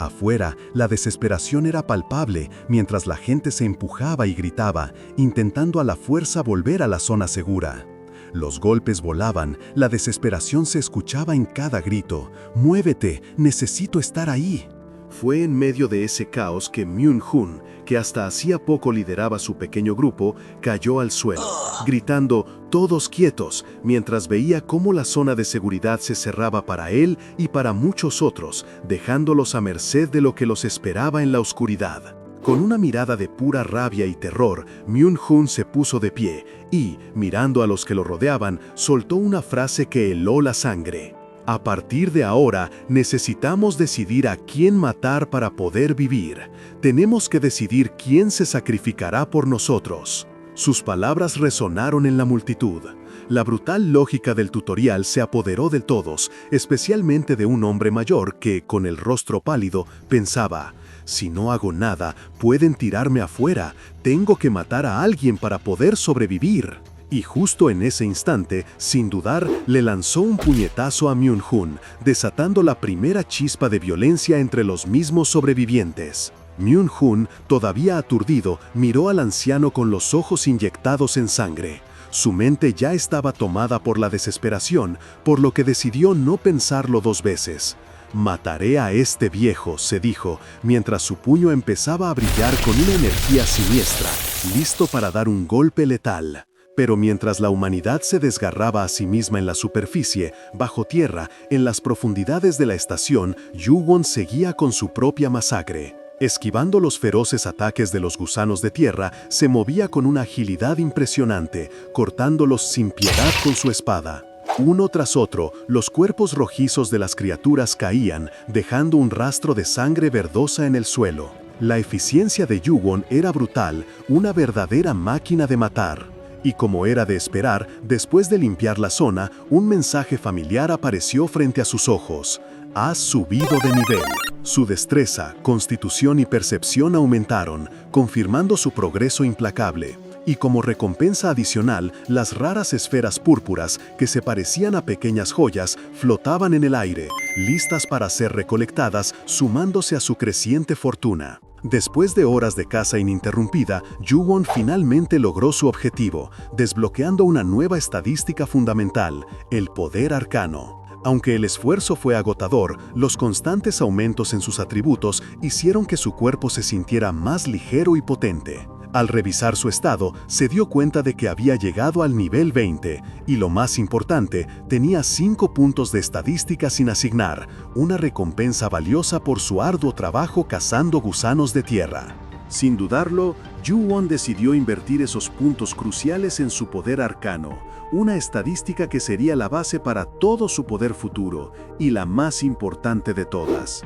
Afuera, la desesperación era palpable mientras la gente se empujaba y gritaba, intentando a la fuerza volver a la zona segura. Los golpes volaban, la desesperación se escuchaba en cada grito. ¡Muévete! ¡Necesito estar ahí! Fue en medio de ese caos que Myung-hun, que hasta hacía poco lideraba su pequeño grupo, cayó al suelo, gritando «todos quietos», mientras veía cómo la zona de seguridad se cerraba para él y para muchos otros, dejándolos a merced de lo que los esperaba en la oscuridad. Con una mirada de pura rabia y terror, Myung-hun se puso de pie y, mirando a los que lo rodeaban, soltó una frase que heló la sangre. A partir de ahora, necesitamos decidir a quién matar para poder vivir. Tenemos que decidir quién se sacrificará por nosotros. Sus palabras resonaron en la multitud. La brutal lógica del tutorial se apoderó de todos, especialmente de un hombre mayor que, con el rostro pálido, pensaba: si no hago nada, pueden tirarme afuera. Tengo que matar a alguien para poder sobrevivir. Y justo en ese instante, sin dudar, le lanzó un puñetazo a Myung-hun, desatando la primera chispa de violencia entre los mismos sobrevivientes. Myung-hun, todavía aturdido, miró al anciano con los ojos inyectados en sangre. Su mente ya estaba tomada por la desesperación, por lo que decidió no pensarlo dos veces. «Mataré a este viejo», se dijo, mientras su puño empezaba a brillar con una energía siniestra, listo para dar un golpe letal. Pero mientras la humanidad se desgarraba a sí misma en la superficie, bajo tierra, en las profundidades de la estación, Yu-won seguía con su propia masacre. Esquivando los feroces ataques de los gusanos de tierra, se movía con una agilidad impresionante, cortándolos sin piedad con su espada. Uno tras otro, los cuerpos rojizos de las criaturas caían, dejando un rastro de sangre verdosa en el suelo. La eficiencia de Yu-won era brutal, una verdadera máquina de matar. Y como era de esperar, después de limpiar la zona, un mensaje familiar apareció frente a sus ojos. «Has subido de nivel». Su destreza, constitución y percepción aumentaron, confirmando su progreso implacable. Y como recompensa adicional, las raras esferas púrpuras, que se parecían a pequeñas joyas, flotaban en el aire, listas para ser recolectadas, sumándose a su creciente fortuna. Después de horas de caza ininterrumpida, Yu-won finalmente logró su objetivo, desbloqueando una nueva estadística fundamental, el poder arcano. Aunque el esfuerzo fue agotador, los constantes aumentos en sus atributos hicieron que su cuerpo se sintiera más ligero y potente. Al revisar su estado, se dio cuenta de que había llegado al nivel 20, y lo más importante, tenía 5 puntos de estadística sin asignar, una recompensa valiosa por su arduo trabajo cazando gusanos de tierra. Sin dudarlo, Yu-won decidió invertir esos puntos cruciales en su poder arcano, una estadística que sería la base para todo su poder futuro, y la más importante de todas.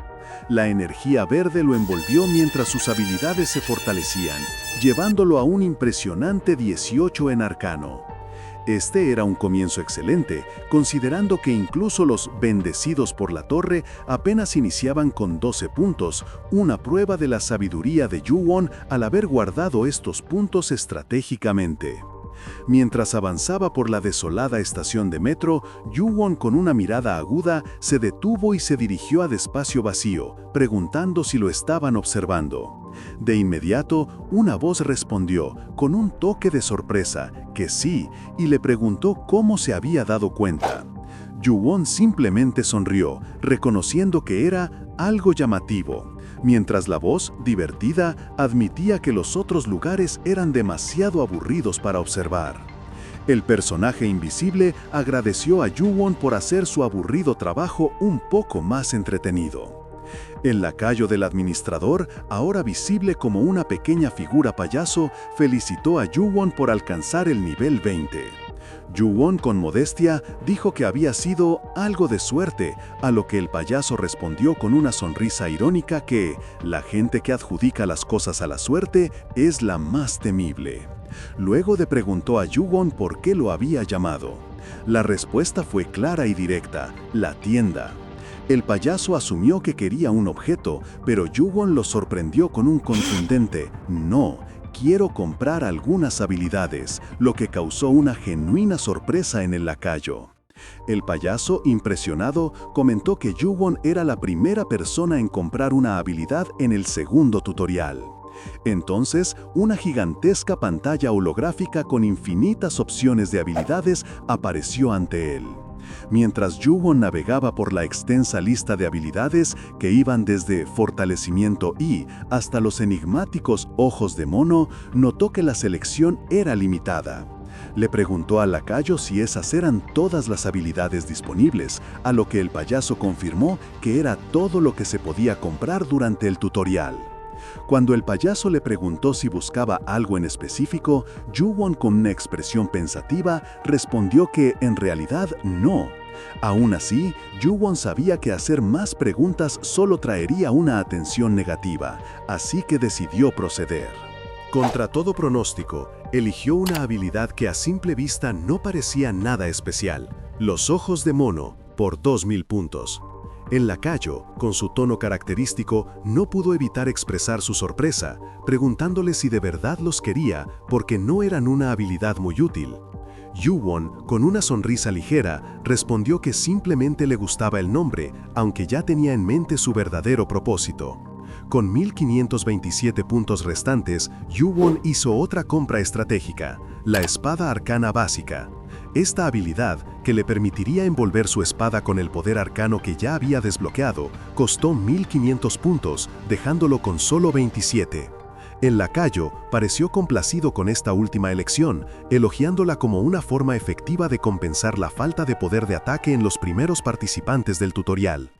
La energía verde lo envolvió mientras sus habilidades se fortalecían, llevándolo a un impresionante 18 en arcano. Este era un comienzo excelente, considerando que incluso los bendecidos por la torre apenas iniciaban con 12 puntos, una prueba de la sabiduría de Yu-won al haber guardado estos puntos estratégicamente. Mientras avanzaba por la desolada estación de metro, Yu-won con una mirada aguda se detuvo y se dirigió a espacio vacío, preguntando si lo estaban observando. De inmediato, una voz respondió, con un toque de sorpresa, que sí, y le preguntó cómo se había dado cuenta. Yu-won simplemente sonrió, reconociendo que era algo llamativo, mientras la voz, divertida, admitía que los otros lugares eran demasiado aburridos para observar. El personaje invisible agradeció a Yu-won por hacer su aburrido trabajo un poco más entretenido. El lacayo del administrador, ahora visible como una pequeña figura payaso, felicitó a Yu-won por alcanzar el nivel 20. Yu-won, con modestia, dijo que había sido algo de suerte, a lo que el payaso respondió con una sonrisa irónica que la gente que adjudica las cosas a la suerte es la más temible. Luego le preguntó a Yu-won por qué lo había llamado. La respuesta fue clara y directa: la tienda. El payaso asumió que quería un objeto, pero Yu-won lo sorprendió con un contundente «no». Quiero comprar algunas habilidades, lo que causó una genuina sorpresa en el lacayo. El payaso, impresionado, comentó que Yu-won era la primera persona en comprar una habilidad en el segundo tutorial. Entonces, una gigantesca pantalla holográfica con infinitas opciones de habilidades apareció ante él. Mientras Yu-won navegaba por la extensa lista de habilidades que iban desde fortalecimiento I hasta los enigmáticos ojos de mono, notó que la selección era limitada. Le preguntó al lacayo si esas eran todas las habilidades disponibles, a lo que el payaso confirmó que era todo lo que se podía comprar durante el tutorial. Cuando el payaso le preguntó si buscaba algo en específico, Yu-won, con una expresión pensativa, respondió que en realidad no. Aún así, Yu-won sabía que hacer más preguntas solo traería una atención negativa, así que decidió proceder. Contra todo pronóstico, eligió una habilidad que a simple vista no parecía nada especial: los ojos de mono, por 2000 puntos. El lacayo, con su tono característico, no pudo evitar expresar su sorpresa, preguntándole si de verdad los quería porque no eran una habilidad muy útil. Yu-won, con una sonrisa ligera, respondió que simplemente le gustaba el nombre, aunque ya tenía en mente su verdadero propósito. Con 1527 puntos restantes, Yu-won hizo otra compra estratégica: la espada arcana básica. Esta habilidad, que le permitiría envolver su espada con el poder arcano que ya había desbloqueado, costó 1500 puntos, dejándolo con solo 27. El lacayo pareció complacido con esta última elección, elogiándola como una forma efectiva de compensar la falta de poder de ataque en los primeros participantes del tutorial.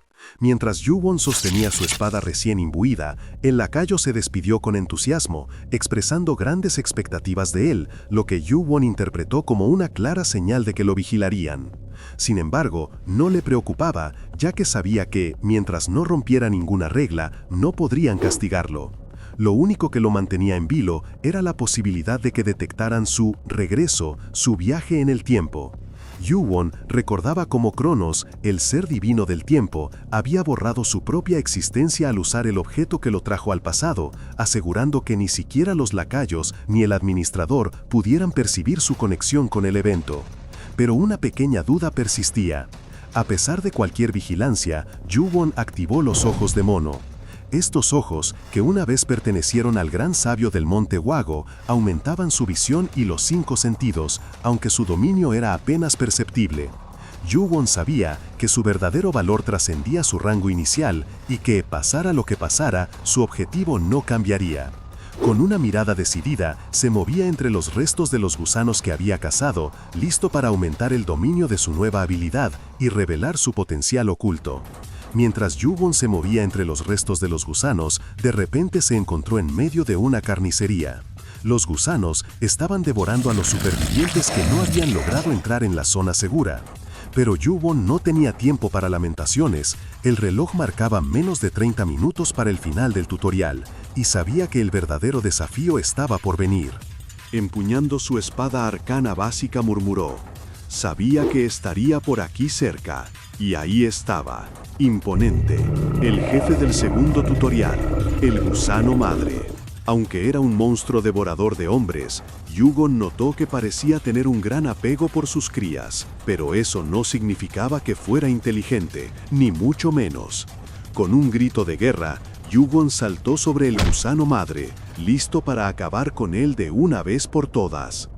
Mientras Yu-won sostenía su espada recién imbuida, el lacayo se despidió con entusiasmo, expresando grandes expectativas de él, lo que Yu-won interpretó como una clara señal de que lo vigilarían. Sin embargo, no le preocupaba, ya que sabía que, mientras no rompiera ninguna regla, no podrían castigarlo. Lo único que lo mantenía en vilo era la posibilidad de que detectaran su regreso, su viaje en el tiempo. Yu-won recordaba cómo Cronos, el ser divino del tiempo, había borrado su propia existencia al usar el objeto que lo trajo al pasado, asegurando que ni siquiera los lacayos ni el administrador pudieran percibir su conexión con el evento. Pero una pequeña duda persistía. A pesar de cualquier vigilancia, Yu-won activó los ojos de mono. Estos ojos, que una vez pertenecieron al gran sabio del monte Wago, aumentaban su visión y los 5 sentidos, aunque su dominio era apenas perceptible. Yu-won sabía que su verdadero valor trascendía su rango inicial y que, pasara lo que pasara, su objetivo no cambiaría. Con una mirada decidida, se movía entre los restos de los gusanos que había cazado, listo para aumentar el dominio de su nueva habilidad y revelar su potencial oculto. Mientras Yu-won se movía entre los restos de los gusanos, de repente se encontró en medio de una carnicería. Los gusanos estaban devorando a los supervivientes que no habían logrado entrar en la zona segura. Pero Yu-won no tenía tiempo para lamentaciones. El reloj marcaba menos de 30 minutos para el final del tutorial, y sabía que el verdadero desafío estaba por venir. Empuñando su espada arcana básica, murmuró: «Sabía que estaría por aquí cerca». Y ahí estaba, imponente, el jefe del segundo tutorial, el gusano madre. Aunque era un monstruo devorador de hombres, Yu-won notó que parecía tener un gran apego por sus crías, pero eso no significaba que fuera inteligente, ni mucho menos. Con un grito de guerra, Yu-won saltó sobre el gusano madre, listo para acabar con él de una vez por todas.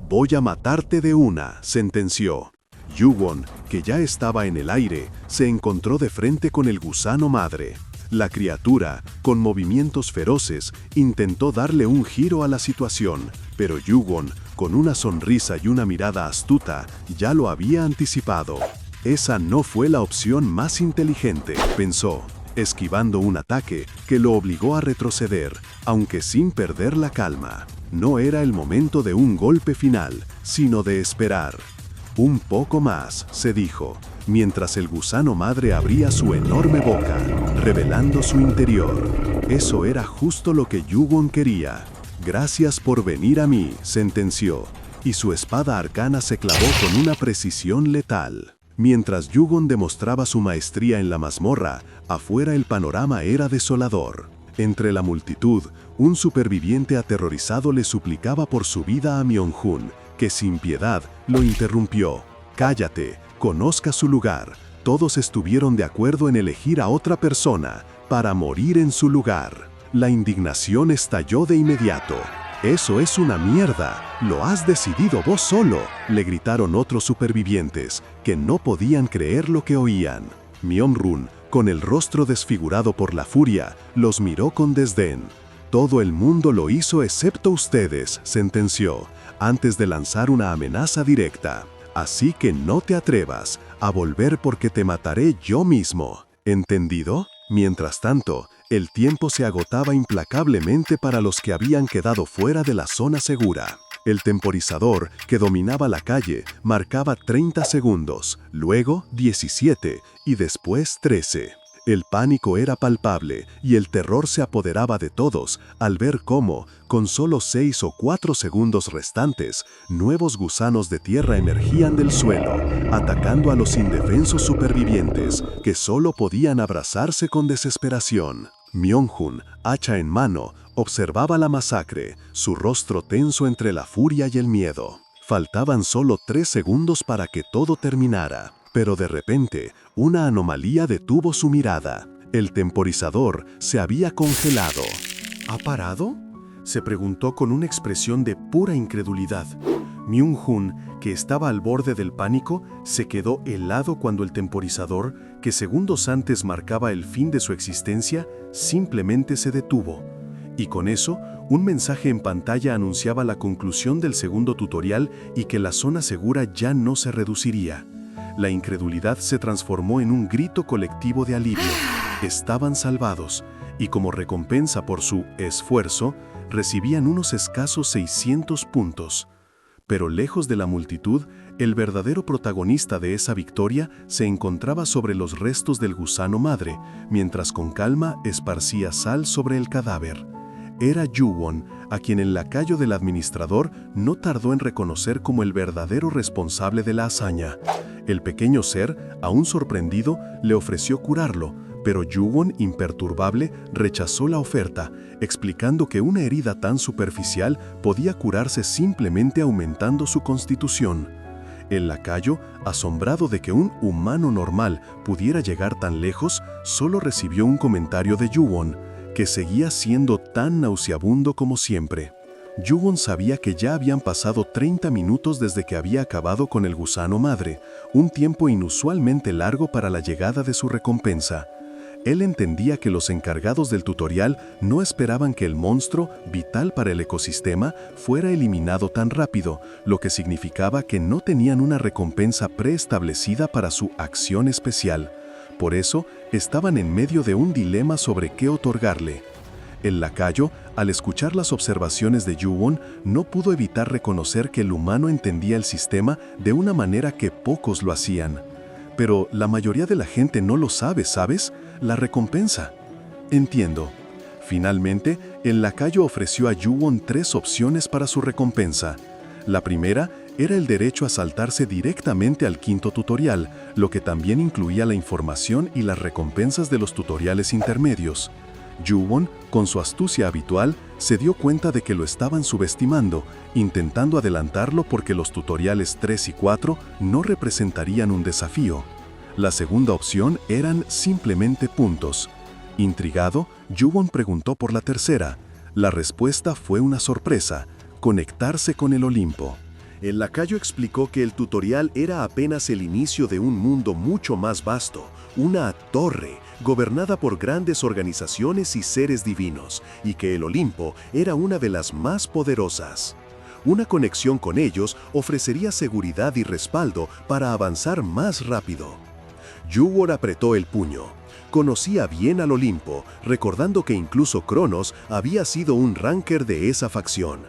«Voy a matarte de una», sentenció. Yu-won, que ya estaba en el aire, se encontró de frente con el gusano madre. La criatura, con movimientos feroces, intentó darle un giro a la situación, pero Yu-won, con una sonrisa y una mirada astuta, ya lo había anticipado. Esa no fue la opción más inteligente, pensó. esquivando un ataque que lo obligó a retroceder, aunque sin perder la calma. No era el momento de un golpe final, sino de esperar. Un poco más, se dijo, mientras el gusano madre abría su enorme boca, revelando su interior. Eso era justo lo que Yuwon quería. Gracias por venir a mí, sentenció, y su espada arcana se clavó con una precisión letal. Mientras Yuwon demostraba su maestría en la mazmorra, afuera el panorama era desolador. Entre la multitud, un superviviente aterrorizado le suplicaba por su vida a Myung-hun, que sin piedad lo interrumpió. «Cállate, conozca su lugar». Todos estuvieron de acuerdo en elegir a otra persona para morir en su lugar. La indignación estalló de inmediato. «Eso es una mierda, lo has decidido vos solo», le gritaron otros supervivientes, que no podían creer lo que oían. Myung-hun, con el rostro desfigurado por la furia, los miró con desdén. «Todo el mundo lo hizo excepto ustedes», sentenció, antes de lanzar una amenaza directa. «Así que no te atrevas a volver porque te mataré yo mismo. ¿Entendido?». Mientras tanto, el tiempo se agotaba implacablemente para los que habían quedado fuera de la zona segura. El temporizador, que dominaba la calle, marcaba 30 segundos, luego 17 y después 13. El pánico era palpable y el terror se apoderaba de todos al ver cómo, con solo 6 o 4 segundos restantes, nuevos gusanos de tierra emergían del suelo, atacando a los indefensos supervivientes, que solo podían abrazarse con desesperación. Myung-hun, hacha en mano, observaba la masacre, su rostro tenso entre la furia y el miedo. Faltaban solo 3 segundos para que todo terminara, pero de repente, una anomalía detuvo su mirada. El temporizador se había congelado. ¿Ha parado?, se preguntó con una expresión de pura incredulidad. Myung-hun, que estaba al borde del pánico, se quedó helado cuando el temporizador, que segundos antes marcaba el fin de su existencia, simplemente se detuvo. Y con eso, un mensaje en pantalla anunciaba la conclusión del segundo tutorial y que la zona segura ya no se reduciría. La incredulidad se transformó en un grito colectivo de alivio. Estaban salvados, y como recompensa por su esfuerzo, recibían unos escasos 600 puntos. Pero lejos de la multitud, el verdadero protagonista de esa victoria se encontraba sobre los restos del gusano madre, mientras con calma esparcía sal sobre el cadáver. Era Yuwon, a quien el lacayo del administrador no tardó en reconocer como el verdadero responsable de la hazaña. El pequeño ser, aún sorprendido, le ofreció curarlo, pero Yuwon, imperturbable, rechazó la oferta, explicando que una herida tan superficial podía curarse simplemente aumentando su constitución. El lacayo, asombrado de que un humano normal pudiera llegar tan lejos, solo recibió un comentario de Yuwon, que seguía siendo tan nauseabundo como siempre. Yuwon sabía que ya habían pasado 30 minutos desde que había acabado con el gusano madre, un tiempo inusualmente largo para la llegada de su recompensa. Él entendía que los encargados del tutorial no esperaban que el monstruo, vital para el ecosistema, fuera eliminado tan rápido, lo que significaba que no tenían una recompensa preestablecida para su acción especial. Por eso, estaban en medio de un dilema sobre qué otorgarle. El lacayo, al escuchar las observaciones de Yuwon, no pudo evitar reconocer que el humano entendía el sistema de una manera que pocos lo hacían. Pero la mayoría de la gente no lo sabe, ¿sabes? La recompensa. Entiendo. Finalmente, el lacayo ofreció a Yuwon 3 opciones para su recompensa. La primera era el derecho a saltarse directamente al 5.º tutorial, lo que también incluía la información y las recompensas de los tutoriales intermedios. Yuwon, con su astucia habitual, se dio cuenta de que lo estaban subestimando, intentando adelantarlo porque los tutoriales 3 y 4 no representarían un desafío. La segunda opción eran simplemente puntos. Intrigado, Yuwon preguntó por la tercera. La respuesta fue una sorpresa: conectarse con el Olimpo. El lacayo explicó que el tutorial era apenas el inicio de un mundo mucho más vasto, una torre gobernada por grandes organizaciones y seres divinos, y que el Olimpo era una de las más poderosas. Una conexión con ellos ofrecería seguridad y respaldo para avanzar más rápido. Yuwon apretó el puño. Conocía bien al Olimpo, recordando que incluso Cronos había sido un ranker de esa facción.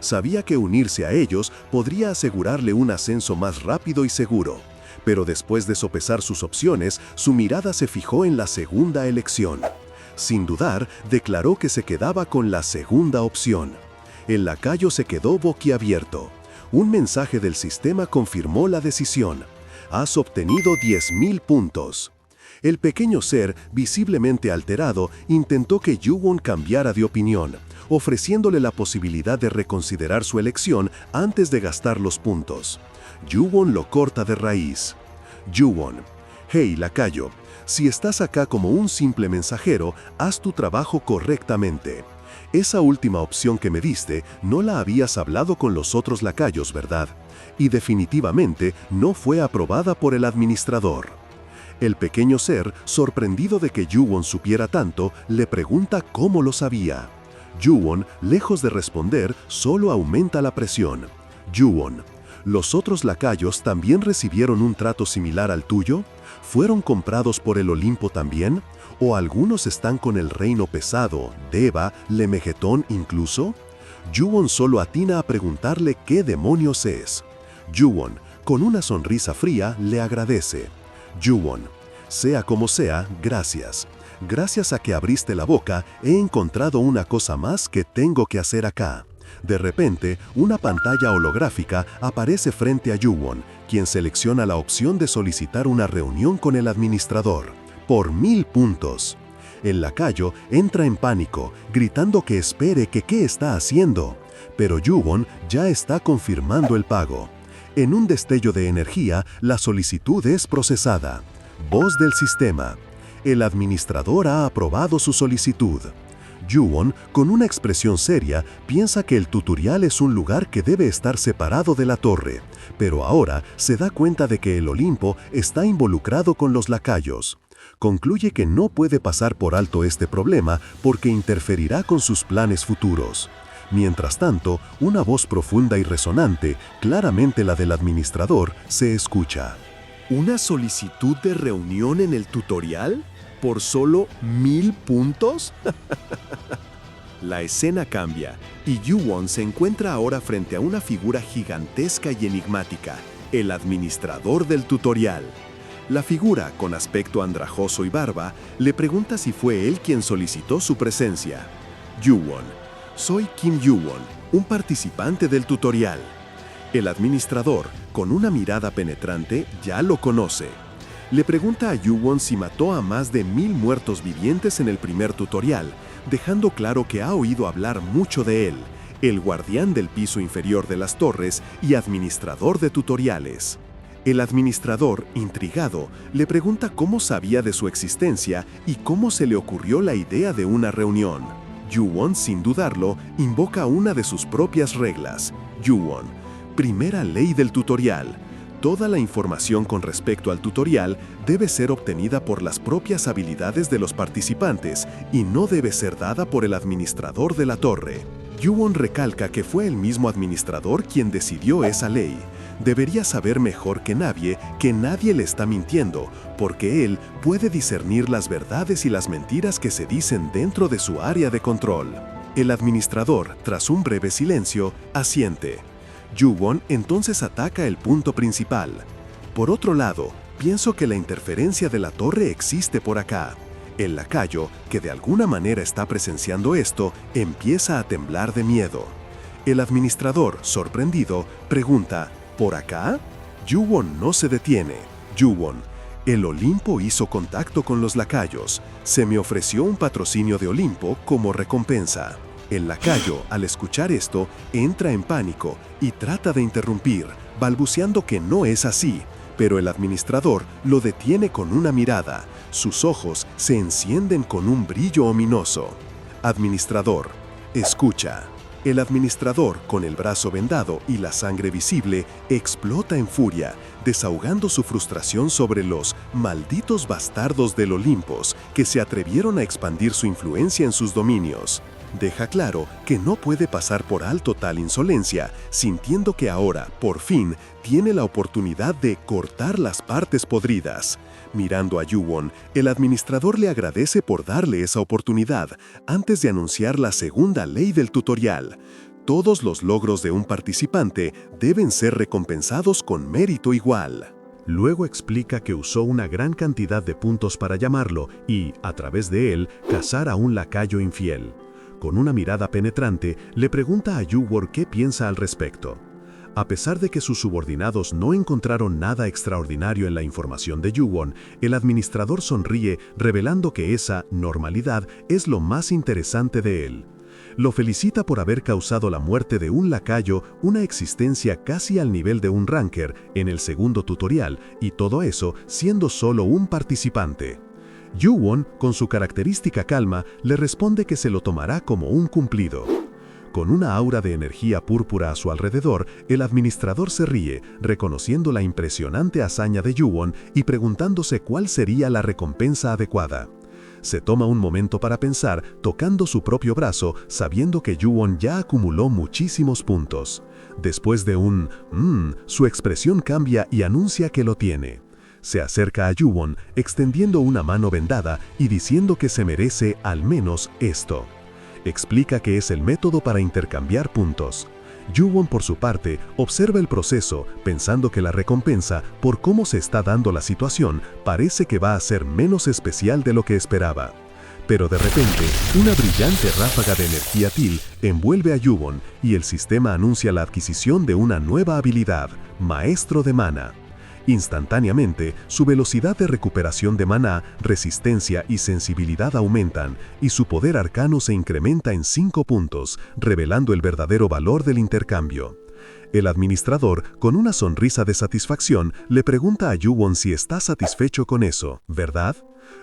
Sabía que unirse a ellos podría asegurarle un ascenso más rápido y seguro. Pero después de sopesar sus opciones, su mirada se fijó en la segunda elección. Sin dudar, declaró que se quedaba con la segunda opción. El lacayo se quedó boquiabierto. Un mensaje del sistema confirmó la decisión. Has obtenido 10.000 puntos. El pequeño ser, visiblemente alterado, intentó que Yuwon cambiara de opinión, ofreciéndole la posibilidad de reconsiderar su elección antes de gastar los puntos. Yuwon lo corta de raíz. Yuwon: hey, lacayo, si estás acá como un simple mensajero, haz tu trabajo correctamente. Esa última opción que me diste no la habías hablado con los otros lacayos, ¿verdad? Y definitivamente no fue aprobada por el administrador. El pequeño ser, sorprendido de que Yuwon supiera tanto, le pregunta cómo lo sabía. Yuwon, lejos de responder, solo aumenta la presión. Yuwon: ¿los otros lacayos también recibieron un trato similar al tuyo? ¿Fueron comprados por el Olimpo también? ¿O algunos están con el reino pesado, Deva, Lemegetón incluso? Yuwon solo atina a preguntarle qué demonios es. Yuwon, con una sonrisa fría, le agradece. Yuwon: sea como sea, gracias. Gracias a que abriste la boca, he encontrado una cosa más que tengo que hacer acá. De repente, una pantalla holográfica aparece frente a Yuwon, quien selecciona la opción de solicitar una reunión con el administrador, por 1.000 puntos. El lacayo entra en pánico, gritando que espere que qué está haciendo. Pero Yuwon ya está confirmando el pago. En un destello de energía, la solicitud es procesada. Voz del sistema: el administrador ha aprobado su solicitud. Yuwon, con una expresión seria, piensa que el tutorial es un lugar que debe estar separado de la torre, pero ahora se da cuenta de que el Olimpo está involucrado con los lacayos. Concluye que no puede pasar por alto este problema porque interferirá con sus planes futuros. Mientras tanto, una voz profunda y resonante, claramente la del administrador, se escucha. ¿Una solicitud de reunión en el tutorial? ¿Por solo 1.000 puntos? La escena cambia, y Yuwon se encuentra ahora frente a una figura gigantesca y enigmática, el administrador del tutorial. La figura, con aspecto andrajoso y barba, le pregunta si fue él quien solicitó su presencia. Yuwon: soy Kim Yuwon, un participante del tutorial. El administrador, con una mirada penetrante, ya lo conoce. Le pregunta a Yuwon si mató a más de 1.000 muertos vivientes en el primer tutorial, dejando claro que ha oído hablar mucho de él, el guardián del piso inferior de las torres y administrador de tutoriales. El administrador, intrigado, le pregunta cómo sabía de su existencia y cómo se le ocurrió la idea de una reunión. Yuwon, sin dudarlo, invoca una de sus propias reglas. Yuwon: primera ley del tutorial. Toda la información con respecto al tutorial debe ser obtenida por las propias habilidades de los participantes y no debe ser dada por el administrador de la torre. Yuwon recalca que fue el mismo administrador quien decidió esa ley. Debería saber mejor que nadie le está mintiendo, porque él puede discernir las verdades y las mentiras que se dicen dentro de su área de control. El administrador, tras un breve silencio, asiente. Yuwon entonces ataca el punto principal. Por otro lado, pienso que la interferencia de la torre existe por acá. El lacayo, que de alguna manera está presenciando esto, empieza a temblar de miedo. El administrador, sorprendido, pregunta: ¿por acá? Yuwon no se detiene. Yuwon: el Olimpo hizo contacto con los lacayos. Se me ofreció un patrocinio de Olimpo como recompensa. El lacayo, al escuchar esto, entra en pánico y trata de interrumpir, balbuceando que no es así, pero el administrador lo detiene con una mirada. Sus ojos se encienden con un brillo ominoso. Administrador: escucha. El administrador, con el brazo vendado y la sangre visible, explota en furia, desahogando su frustración sobre los malditos bastardos del Olimpos que se atrevieron a expandir su influencia en sus dominios. deja claro que no puede pasar por alto tal insolencia, sintiendo que ahora, por fin, tiene la oportunidad de cortar las partes podridas. Mirando a Yuwon, el administrador le agradece por darle esa oportunidad antes de anunciar la segunda ley del tutorial. Todos los logros de un participante deben ser recompensados con mérito igual. Luego explica que usó una gran cantidad de puntos para llamarlo y, a través de él, cazar a un lacayo infiel. Con una mirada penetrante, le pregunta a Yuwon qué piensa al respecto. A pesar de que sus subordinados no encontraron nada extraordinario en la información de Yuwon, el administrador sonríe revelando que esa normalidad es lo más interesante de él. Lo felicita por haber causado la muerte de un lacayo, una existencia casi al nivel de un ranker en el segundo tutorial, y todo eso siendo solo un participante. Yuwon, con su característica calma, le responde que se lo tomará como un cumplido. Con una aura de energía púrpura a su alrededor, el administrador se ríe, reconociendo la impresionante hazaña de Yuwon y preguntándose cuál sería la recompensa adecuada. Se toma un momento para pensar, tocando su propio brazo, sabiendo que Yuwon ya acumuló muchísimos puntos. Después de un su expresión cambia y anuncia que lo tiene. Se acerca a Yuwon, extendiendo una mano vendada y diciendo que se merece al menos esto. Explica que es el método para intercambiar puntos. Yuwon, por su parte, observa el proceso, pensando que la recompensa, por cómo se está dando la situación, parece que va a ser menos especial de lo que esperaba. Pero de repente, una brillante ráfaga de energía Til envuelve a Yuwon y el sistema anuncia la adquisición de una nueva habilidad, Maestro de Mana. Instantáneamente, su velocidad de recuperación de maná, resistencia y sensibilidad aumentan, y su poder arcano se incrementa en 5 puntos, revelando el verdadero valor del intercambio. El administrador, con una sonrisa de satisfacción, le pregunta a Yuwon si está satisfecho con eso, ¿verdad?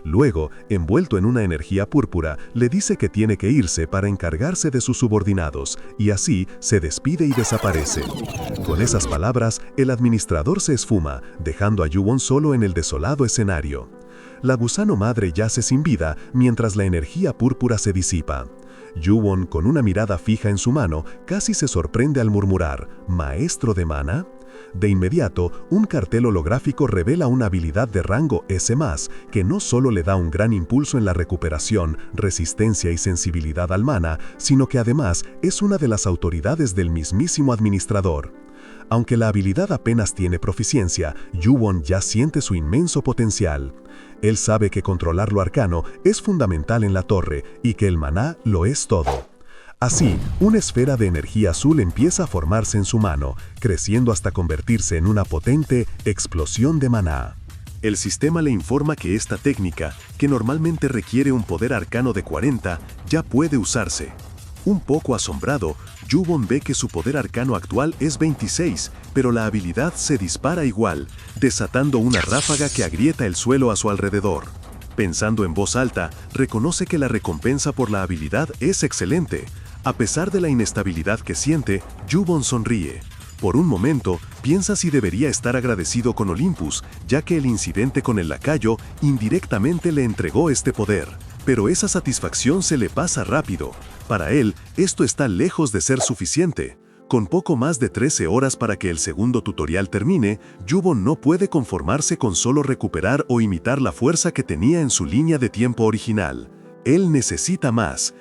Luego, envuelto en una energía púrpura, le dice que tiene que irse para encargarse de sus subordinados, y así se despide y desaparece. Con esas palabras, el administrador se esfuma, dejando a Yuwon solo en el desolado escenario. La gusano madre yace sin vida mientras la energía púrpura se disipa. Yuwon, con una mirada fija en su mano, casi se sorprende al murmurar, ¿Maestro de Mana? De inmediato, un cartel holográfico revela una habilidad de rango S+, que no solo le da un gran impulso en la recuperación, resistencia y sensibilidad al mana, sino que además es una de las autoridades del mismísimo administrador. Aunque la habilidad apenas tiene proficiencia, Yuwon ya siente su inmenso potencial. Él sabe que controlar lo arcano es fundamental en la torre y que el maná lo es todo. Así, una esfera de energía azul empieza a formarse en su mano, creciendo hasta convertirse en una potente explosión de maná. El sistema le informa que esta técnica, que normalmente requiere un poder arcano de 40, ya puede usarse. Un poco asombrado, Yuwon ve que su poder arcano actual es 26, pero la habilidad se dispara igual, desatando una ráfaga que agrieta el suelo a su alrededor. Pensando en voz alta, reconoce que la recompensa por la habilidad es excelente. A pesar de la inestabilidad que siente, Yuwon sonríe. Por un momento, piensa si debería estar agradecido con Olympus, ya que el incidente con el lacayo indirectamente le entregó este poder. Pero esa satisfacción se le pasa rápido. Para él, esto está lejos de ser suficiente. Con poco más de 13 horas para que el segundo tutorial termine, Yuwon no puede conformarse con solo recuperar o imitar la fuerza que tenía en su línea de tiempo original. Él necesita más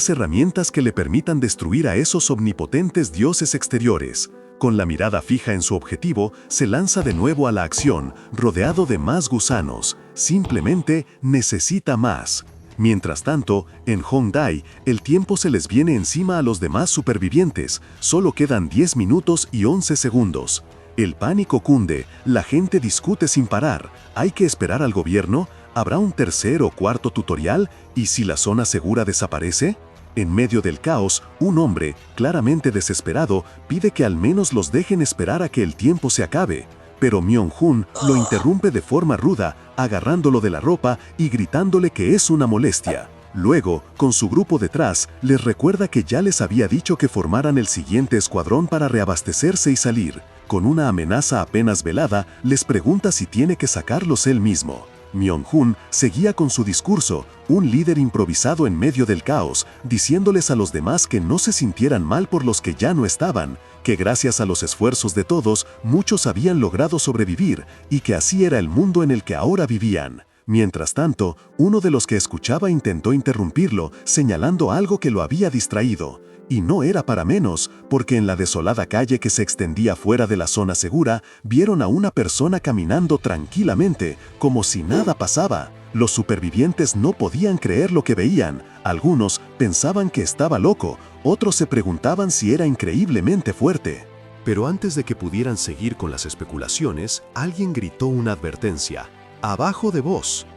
herramientas que le permitan destruir a esos omnipotentes dioses exteriores. Con la mirada fija en su objetivo, se lanza de nuevo a la acción, rodeado de más gusanos. Simplemente necesita más. Mientras tanto, en Hongdae, el tiempo se les viene encima a los demás supervivientes. Solo quedan 10 minutos y 11 segundos. El pánico cunde, la gente discute sin parar. ¿Hay que esperar al gobierno? ¿Habrá un tercer o cuarto tutorial? ¿Y si la zona segura desaparece? En medio del caos, un hombre, claramente desesperado, pide que al menos los dejen esperar a que el tiempo se acabe. Pero Myung-hun lo interrumpe de forma ruda, agarrándolo de la ropa y gritándole que es una molestia. Luego, con su grupo detrás, les recuerda que ya les había dicho que formaran el siguiente escuadrón para reabastecerse y salir. Con una amenaza apenas velada, les pregunta si tiene que sacarlos él mismo. Myung-hun seguía con su discurso, un líder improvisado en medio del caos, diciéndoles a los demás que no se sintieran mal por los que ya no estaban, que gracias a los esfuerzos de todos, muchos habían logrado sobrevivir y que así era el mundo en el que ahora vivían. Mientras tanto, uno de los que escuchaba intentó interrumpirlo, señalando algo que lo había distraído. Y no era para menos, porque en la desolada calle que se extendía fuera de la zona segura, vieron a una persona caminando tranquilamente, como si nada pasaba. Los supervivientes no podían creer lo que veían. Algunos pensaban que estaba loco, otros se preguntaban si era increíblemente fuerte. Pero antes de que pudieran seguir con las especulaciones, alguien gritó una advertencia. ¡Abajo de vos!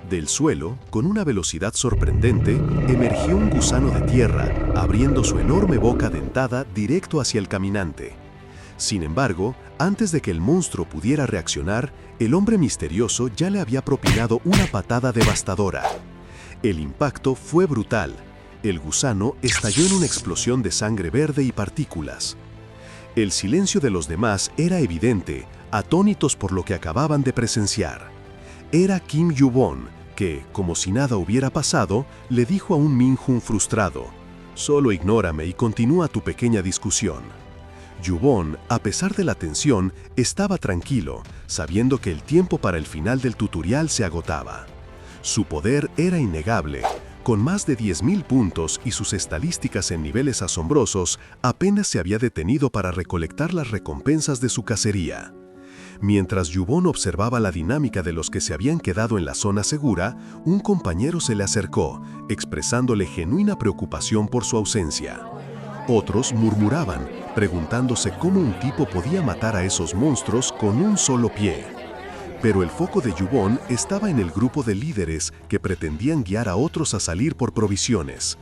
Del suelo, con una velocidad sorprendente, emergió un gusano de tierra, abriendo su enorme boca dentada directo hacia el caminante. Sin embargo, antes de que el monstruo pudiera reaccionar, el hombre misterioso ya le había propinado una patada devastadora. El impacto fue brutal. El gusano estalló en una explosión de sangre verde y partículas. El silencio de los demás era evidente, atónitos por lo que acababan de presenciar. Era Kim Yu-won, que, como si nada hubiera pasado, le dijo a un Min-hun frustrado: «Solo ignórame y continúa tu pequeña discusión». Yu-won, a pesar de la tensión, estaba tranquilo, sabiendo que el tiempo para el final del tutorial se agotaba. Su poder era innegable. Con más de 10.000 puntos y sus estadísticas en niveles asombrosos, apenas se había detenido para recolectar las recompensas de su cacería. Mientras Yu-won observaba la dinámica de los que se habían quedado en la zona segura, un compañero se le acercó, expresándole genuina preocupación por su ausencia. Otros murmuraban, preguntándose cómo un tipo podía matar a esos monstruos con un solo pie. Pero el foco de Yu-won estaba en el grupo de líderes que pretendían guiar a otros a salir por provisiones.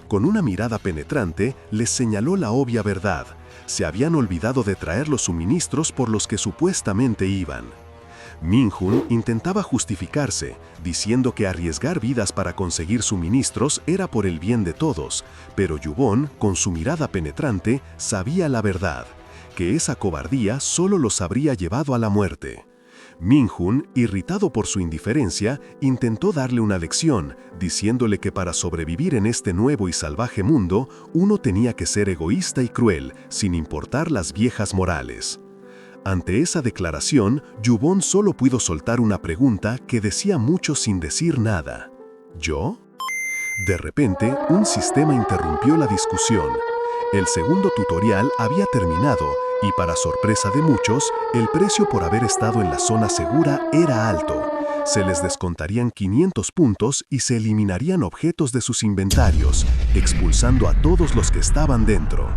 Con una mirada penetrante, les señaló la obvia verdad. Se habían olvidado de traer los suministros por los que supuestamente iban. Min-hun intentaba justificarse, diciendo que arriesgar vidas para conseguir suministros era por el bien de todos, pero Yu-won, con su mirada penetrante, sabía la verdad, que esa cobardía solo los habría llevado a la muerte. Min-hun, irritado por su indiferencia, intentó darle una lección, diciéndole que para sobrevivir en este nuevo y salvaje mundo, uno tenía que ser egoísta y cruel, sin importar las viejas morales. Ante esa declaración, Yu-won solo pudo soltar una pregunta que decía mucho sin decir nada. ¿Yo? De repente, un sistema interrumpió la discusión. El segundo tutorial había terminado y, para sorpresa de muchos, el precio por haber estado en la zona segura era alto. Se les descontarían 500 puntos y se eliminarían objetos de sus inventarios, expulsando a todos los que estaban dentro.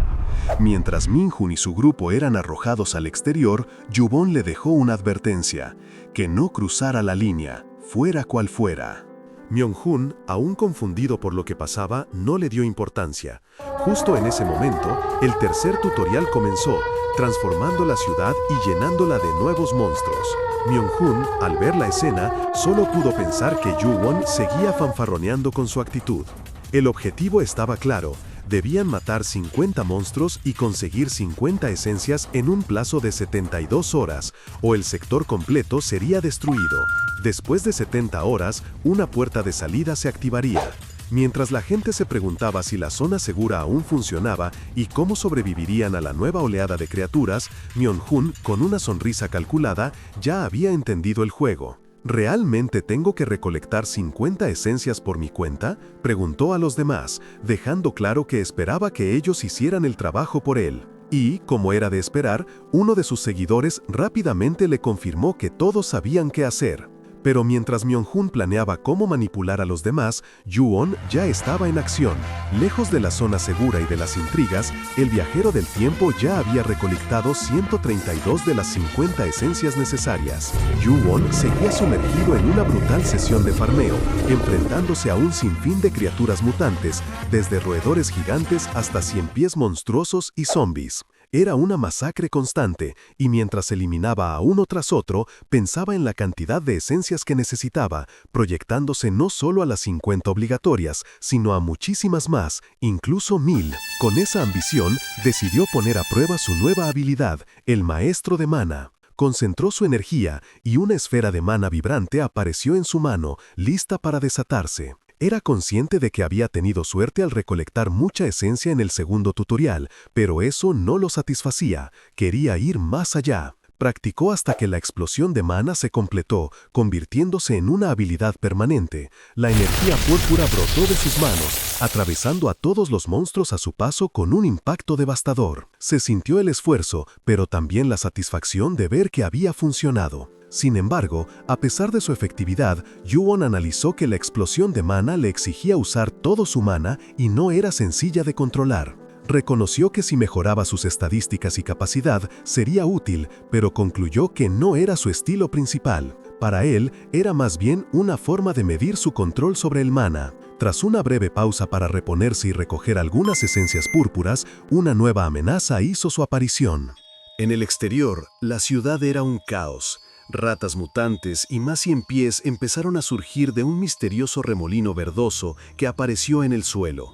Mientras Min-hun y su grupo eran arrojados al exterior, Yu-won le dejó una advertencia: que no cruzara la línea, fuera cual fuera. Myung-hun, aún confundido por lo que pasaba, no le dio importancia. Justo en ese momento, el tercer tutorial comenzó, transformando la ciudad y llenándola de nuevos monstruos. Myung-hun, al ver la escena, solo pudo pensar que Yu-won seguía fanfarroneando con su actitud. El objetivo estaba claro: debían matar 50 monstruos y conseguir 50 esencias en un plazo de 72 horas, o el sector completo sería destruido. Después de 70 horas, una puerta de salida se activaría. Mientras la gente se preguntaba si la zona segura aún funcionaba y cómo sobrevivirían a la nueva oleada de criaturas, Myung-hun, con una sonrisa calculada, ya había entendido el juego. ¿Realmente tengo que recolectar 50 esencias por mi cuenta?, preguntó a los demás, dejando claro que esperaba que ellos hicieran el trabajo por él. Y, como era de esperar, uno de sus seguidores rápidamente le confirmó que todos sabían qué hacer. Pero mientras Myung-hun planeaba cómo manipular a los demás, Yu-won ya estaba en acción. Lejos de la zona segura y de las intrigas, el viajero del tiempo ya había recolectado 132 de las 50 esencias necesarias. Yu-won seguía sumergido en una brutal sesión de farmeo, enfrentándose a un sinfín de criaturas mutantes, desde roedores gigantes hasta ciempiés monstruosos y zombies. Era una masacre constante, y mientras eliminaba a uno tras otro, pensaba en la cantidad de esencias que necesitaba, proyectándose no solo a las 50 obligatorias, sino a muchísimas más, incluso 1000. Con esa ambición, decidió poner a prueba su nueva habilidad, el Maestro de Mana. Concentró su energía y una esfera de mana vibrante apareció en su mano, lista para desatarse. Era consciente de que había tenido suerte al recolectar mucha esencia en el segundo tutorial, pero eso no lo satisfacía. Quería ir más allá. Practicó hasta que la explosión de mana se completó, convirtiéndose en una habilidad permanente. La energía púrpura brotó de sus manos, atravesando a todos los monstruos a su paso con un impacto devastador. Se sintió el esfuerzo, pero también la satisfacción de ver que había funcionado. Sin embargo, a pesar de su efectividad, Yuwon analizó que la explosión de mana le exigía usar todo su mana y no era sencilla de controlar. Reconoció que si mejoraba sus estadísticas y capacidad, sería útil, pero concluyó que no era su estilo principal. Para él, era más bien una forma de medir su control sobre el mana. Tras una breve pausa para reponerse y recoger algunas esencias púrpuras, una nueva amenaza hizo su aparición. En el exterior, la ciudad era un caos. Ratas mutantes y más ciempiés empezaron a surgir de un misterioso remolino verdoso que apareció en el suelo.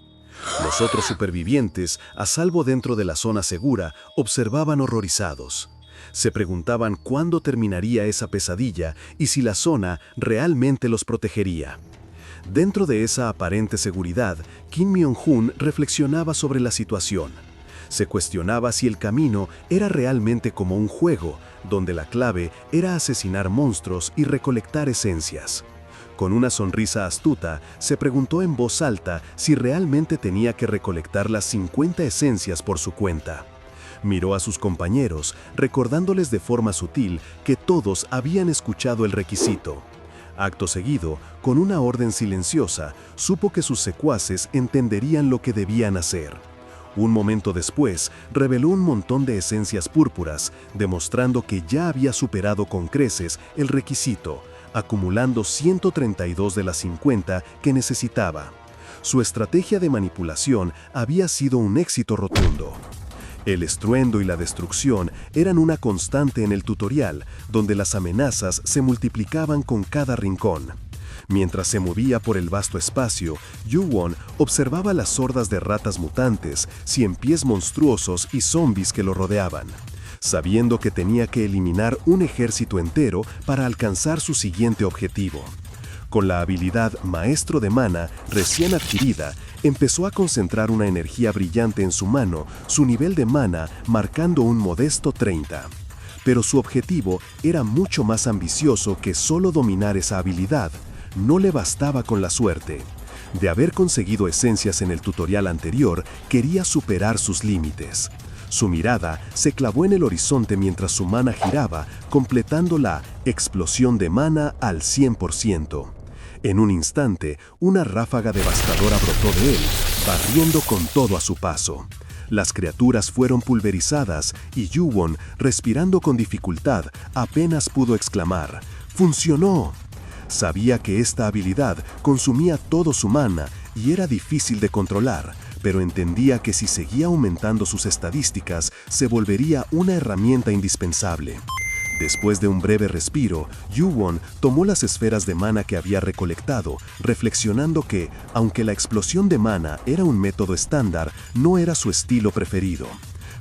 Los otros supervivientes, a salvo dentro de la zona segura, observaban horrorizados. Se preguntaban cuándo terminaría esa pesadilla y si la zona realmente los protegería. Dentro de esa aparente seguridad, Kim Myung-hun reflexionaba sobre la situación. Se cuestionaba si el camino era realmente como un juego, donde la clave era asesinar monstruos y recolectar esencias. Con una sonrisa astuta, se preguntó en voz alta si realmente tenía que recolectar las 50 esencias por su cuenta. Miró a sus compañeros, recordándoles de forma sutil que todos habían escuchado el requisito. Acto seguido, con una orden silenciosa, supo que sus secuaces entenderían lo que debían hacer. Un momento después, reveló un montón de esencias púrpuras, demostrando que ya había superado con creces el requisito, acumulando 132 de las 50 que necesitaba. Su estrategia de manipulación había sido un éxito rotundo. El estruendo y la destrucción eran una constante en el tutorial, donde las amenazas se multiplicaban con cada rincón. Mientras se movía por el vasto espacio, Yuwon observaba las hordas de ratas mutantes, ciempiés monstruosos y zombies que lo rodeaban, sabiendo que tenía que eliminar un ejército entero para alcanzar su siguiente objetivo. Con la habilidad Maestro de Mana recién adquirida, empezó a concentrar una energía brillante en su mano, su nivel de mana marcando un modesto 30. Pero su objetivo era mucho más ambicioso que solo dominar esa habilidad. No le bastaba con la suerte. De haber conseguido esencias en el tutorial anterior, quería superar sus límites. Su mirada se clavó en el horizonte mientras su mana giraba, completando la explosión de mana al 100%. En un instante, una ráfaga devastadora brotó de él, barriendo con todo a su paso. Las criaturas fueron pulverizadas y Yuwon, respirando con dificultad, apenas pudo exclamar: ¡Funcionó! Sabía que esta habilidad consumía todo su mana y era difícil de controlar, pero entendía que si seguía aumentando sus estadísticas, se volvería una herramienta indispensable. Después de un breve respiro, Yuwon tomó las esferas de mana que había recolectado, reflexionando que, aunque la explosión de mana era un método estándar, no era su estilo preferido.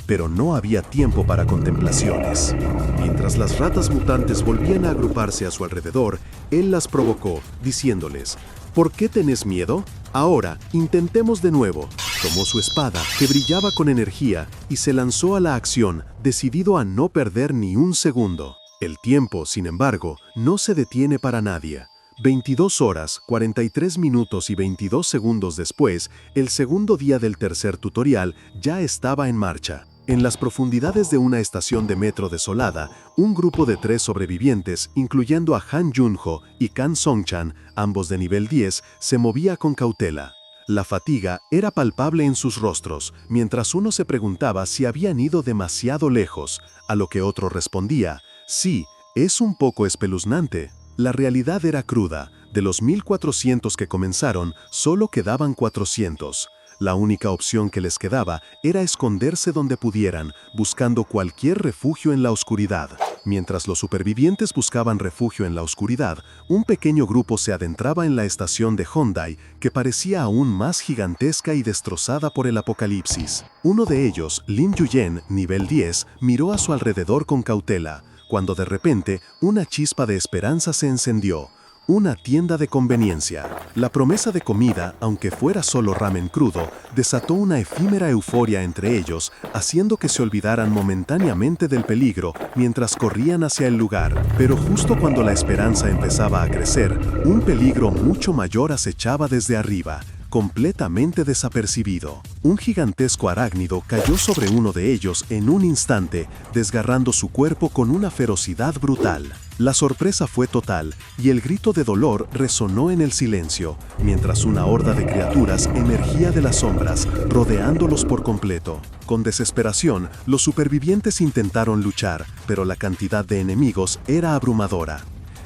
Pero no había tiempo para contemplaciones. Mientras las ratas mutantes volvían a agruparse a su alrededor, él las provocó, diciéndoles: ¿Por qué tenés miedo? Ahora, intentemos de nuevo. Tomó su espada, que brillaba con energía, y se lanzó a la acción, decidido a no perder ni un segundo. El tiempo, sin embargo, no se detiene para nadie. 22 horas, 43 minutos y 22 segundos después, el segundo día del tercer tutorial ya estaba en marcha. En las profundidades de una estación de metro desolada, un grupo de 3 sobrevivientes, incluyendo a Han Junho y Kan Songchan, ambos de nivel 10, se movía con cautela. La fatiga era palpable en sus rostros, mientras uno se preguntaba si habían ido demasiado lejos, a lo que otro respondía: sí, es un poco espeluznante. La realidad era cruda. De los 1400 que comenzaron, solo quedaban 400. La única opción que les quedaba era esconderse donde pudieran, buscando cualquier refugio en la oscuridad. Mientras los supervivientes buscaban refugio en la oscuridad, un pequeño grupo se adentraba en la estación de Hyundai, que parecía aún más gigantesca y destrozada por el apocalipsis. Uno de ellos, Lim Yuyen, nivel 10, miró a su alrededor con cautela. cuando de repente una chispa de esperanza se encendió. Una tienda de conveniencia. La promesa de comida, aunque fuera solo ramen crudo, desató una efímera euforia entre ellos, haciendo que se olvidaran momentáneamente del peligro mientras corrían hacia el lugar. Pero justo cuando la esperanza empezaba a crecer, un peligro mucho mayor acechaba desde arriba, completamente desapercibido. Un gigantesco arácnido cayó sobre uno de ellos en un instante, desgarrando su cuerpo con una ferocidad brutal. La sorpresa fue total y el grito de dolor resonó en el silencio, mientras una horda de criaturas emergía de las sombras, rodeándolos por completo. Con desesperación, los supervivientes intentaron luchar, pero la cantidad de enemigos era abrumadora.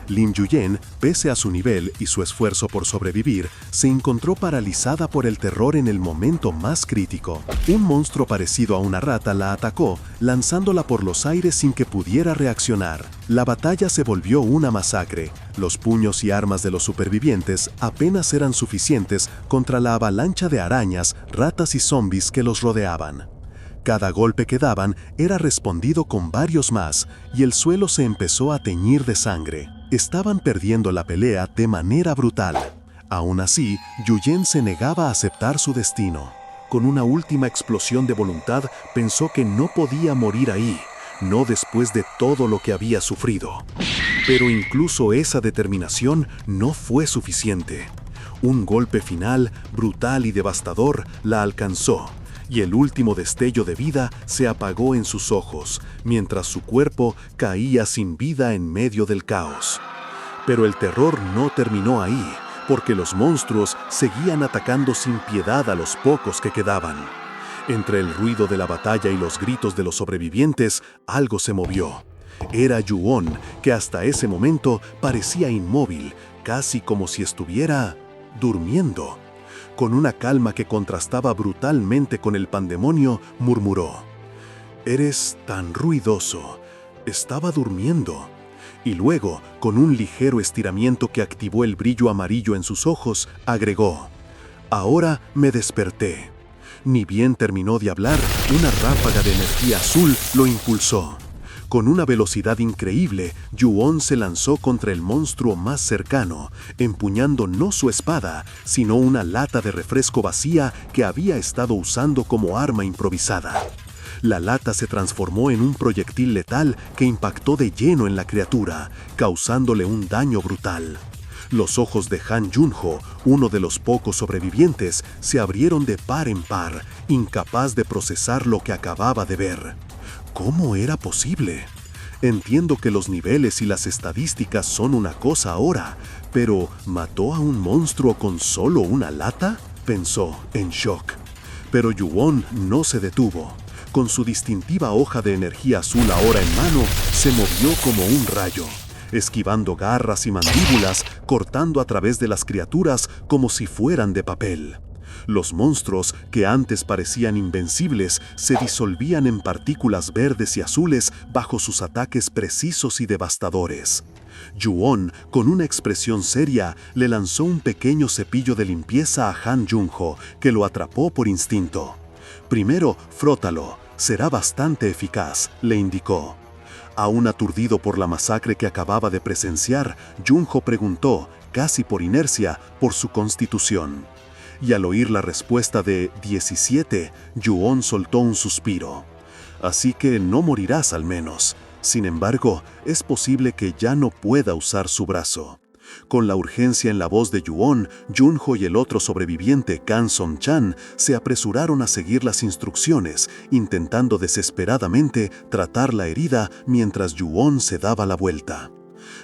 Lim Yuyen, pese a su nivel y su esfuerzo por sobrevivir, se encontró paralizada por el terror en el momento más crítico. Un monstruo parecido a una rata la atacó, lanzándola por los aires sin que pudiera reaccionar. La batalla se volvió una masacre. Los puños y armas de los supervivientes apenas eran suficientes contra la avalancha de arañas, ratas y zombies que los rodeaban. Cada golpe que daban era respondido con varios más, y el suelo se empezó a teñir de sangre. Estaban perdiendo la pelea de manera brutal. Aún así, Yuyen se negaba a aceptar su destino. Con una última explosión de voluntad, pensó que no podía morir ahí, no después de todo lo que había sufrido. Pero incluso esa determinación no fue suficiente. Un golpe final, brutal y devastador, la alcanzó, y el último destello de vida se apagó en sus ojos, mientras su cuerpo caía sin vida en medio del caos. Pero el terror no terminó ahí, porque los monstruos seguían atacando sin piedad a los pocos que quedaban. Entre el ruido de la batalla y los gritos de los sobrevivientes, algo se movió. Era Yuon, que hasta ese momento parecía inmóvil, casi como si estuviera durmiendo. Con una calma que contrastaba brutalmente con el pandemonio, murmuró: «Eres tan ruidoso. Estaba durmiendo». Y luego, con un ligero estiramiento que activó el brillo amarillo en sus ojos, agregó: «Ahora me desperté». Ni bien terminó de hablar, una ráfaga de energía azul lo impulsó. Con una velocidad increíble, Yuon se lanzó contra el monstruo más cercano, empuñando no su espada, sino una lata de refresco vacía que había estado usando como arma improvisada. La lata se transformó en un proyectil letal que impactó de lleno en la criatura, causándole un daño brutal. Los ojos de Han Junho, uno de los pocos sobrevivientes, se abrieron de par en par, incapaz de procesar lo que acababa de ver. ¿Cómo era posible? Entiendo que los niveles y las estadísticas son una cosa ahora, pero ¿mató a un monstruo con solo una lata?, pensó, en shock. Pero Yuon no se detuvo. Con su distintiva hoja de energía azul ahora en mano, se movió como un rayo, esquivando garras y mandíbulas, cortando a través de las criaturas como si fueran de papel. Los monstruos, que antes parecían invencibles, se disolvían en partículas verdes y azules bajo sus ataques precisos y devastadores. Yuon, con una expresión seria, le lanzó un pequeño cepillo de limpieza a Han Junho, que lo atrapó por instinto. «Primero, frótalo, será bastante eficaz», le indicó. Aún aturdido por la masacre que acababa de presenciar, Junho preguntó, casi por inercia, por su constitución. Y al oír la respuesta de 17, Yuon soltó un suspiro. «Así que no morirás al menos. Sin embargo, es posible que ya no pueda usar su brazo». Con la urgencia en la voz de Yuon, Junho y el otro sobreviviente, Kan Son-chan, se apresuraron a seguir las instrucciones, intentando desesperadamente tratar la herida mientras Yuon se daba la vuelta.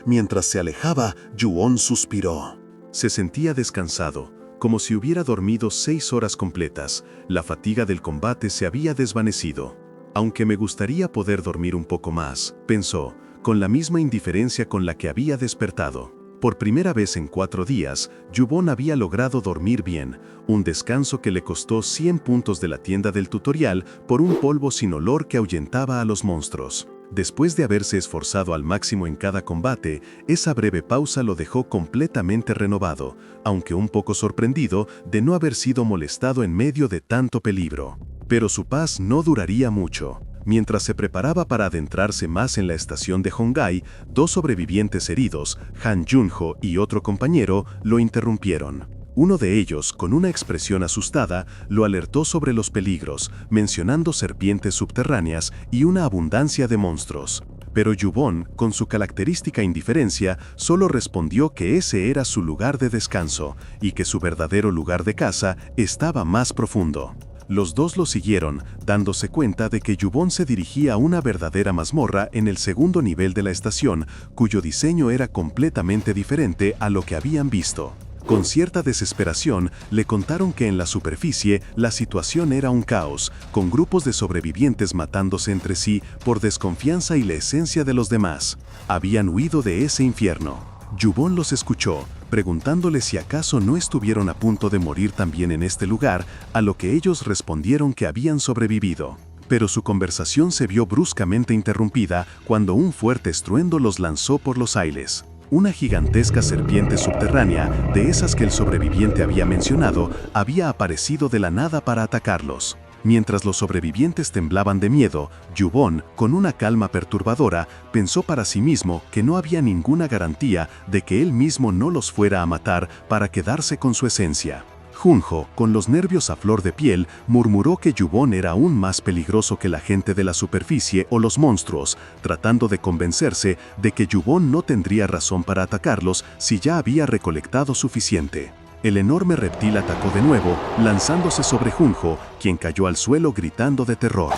Mientras se alejaba, Yuon suspiró. Se sentía descansado, como si hubiera dormido 6 horas completas. La fatiga del combate se había desvanecido. «Aunque me gustaría poder dormir un poco más», pensó, con la misma indiferencia con la que había despertado. Por primera vez en 4 días, Yuon había logrado dormir bien, un descanso que le costó 100 puntos de la tienda del tutorial por un polvo sin olor que ahuyentaba a los monstruos. Después de haberse esforzado al máximo en cada combate, esa breve pausa lo dejó completamente renovado, aunque un poco sorprendido de no haber sido molestado en medio de tanto peligro. Pero su paz no duraría mucho. Mientras se preparaba para adentrarse más en la estación de Hongai, dos sobrevivientes heridos, Han Junho y otro compañero, lo interrumpieron. Uno de ellos, con una expresión asustada, lo alertó sobre los peligros, mencionando serpientes subterráneas y una abundancia de monstruos. Pero Yubon, con su característica indiferencia, solo respondió que ese era su lugar de descanso y que su verdadero lugar de caza estaba más profundo. Los dos lo siguieron, dándose cuenta de que Yubon se dirigía a una verdadera mazmorra en el segundo nivel de la estación, cuyo diseño era completamente diferente a lo que habían visto. Con cierta desesperación, le contaron que en la superficie la situación era un caos, con grupos de sobrevivientes matándose entre sí por desconfianza y la esencia de los demás. Habían huido de ese infierno. Yubon los escuchó, preguntándole si acaso no estuvieron a punto de morir también en este lugar, a lo que ellos respondieron que habían sobrevivido. Pero su conversación se vio bruscamente interrumpida cuando un fuerte estruendo los lanzó por los aires. Una gigantesca serpiente subterránea, de esas que el sobreviviente había mencionado, había aparecido de la nada para atacarlos. Mientras los sobrevivientes temblaban de miedo, Yubon, con una calma perturbadora, pensó para sí mismo que no había ninguna garantía de que él mismo no los fuera a matar para quedarse con su esencia. Junho, con los nervios a flor de piel, murmuró que Yubon era aún más peligroso que la gente de la superficie o los monstruos, tratando de convencerse de que Yubon no tendría razón para atacarlos si ya había recolectado suficiente. El enorme reptil atacó de nuevo, lanzándose sobre Junho, quien cayó al suelo gritando de terror.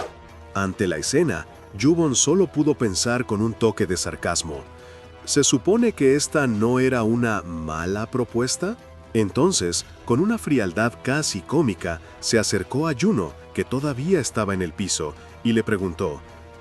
Ante la escena, Yubon solo pudo pensar con un toque de sarcasmo. ¿Se supone que esta no era una mala propuesta? Entonces, con una frialdad casi cómica, se acercó a Juno, que todavía estaba en el piso, y le preguntó,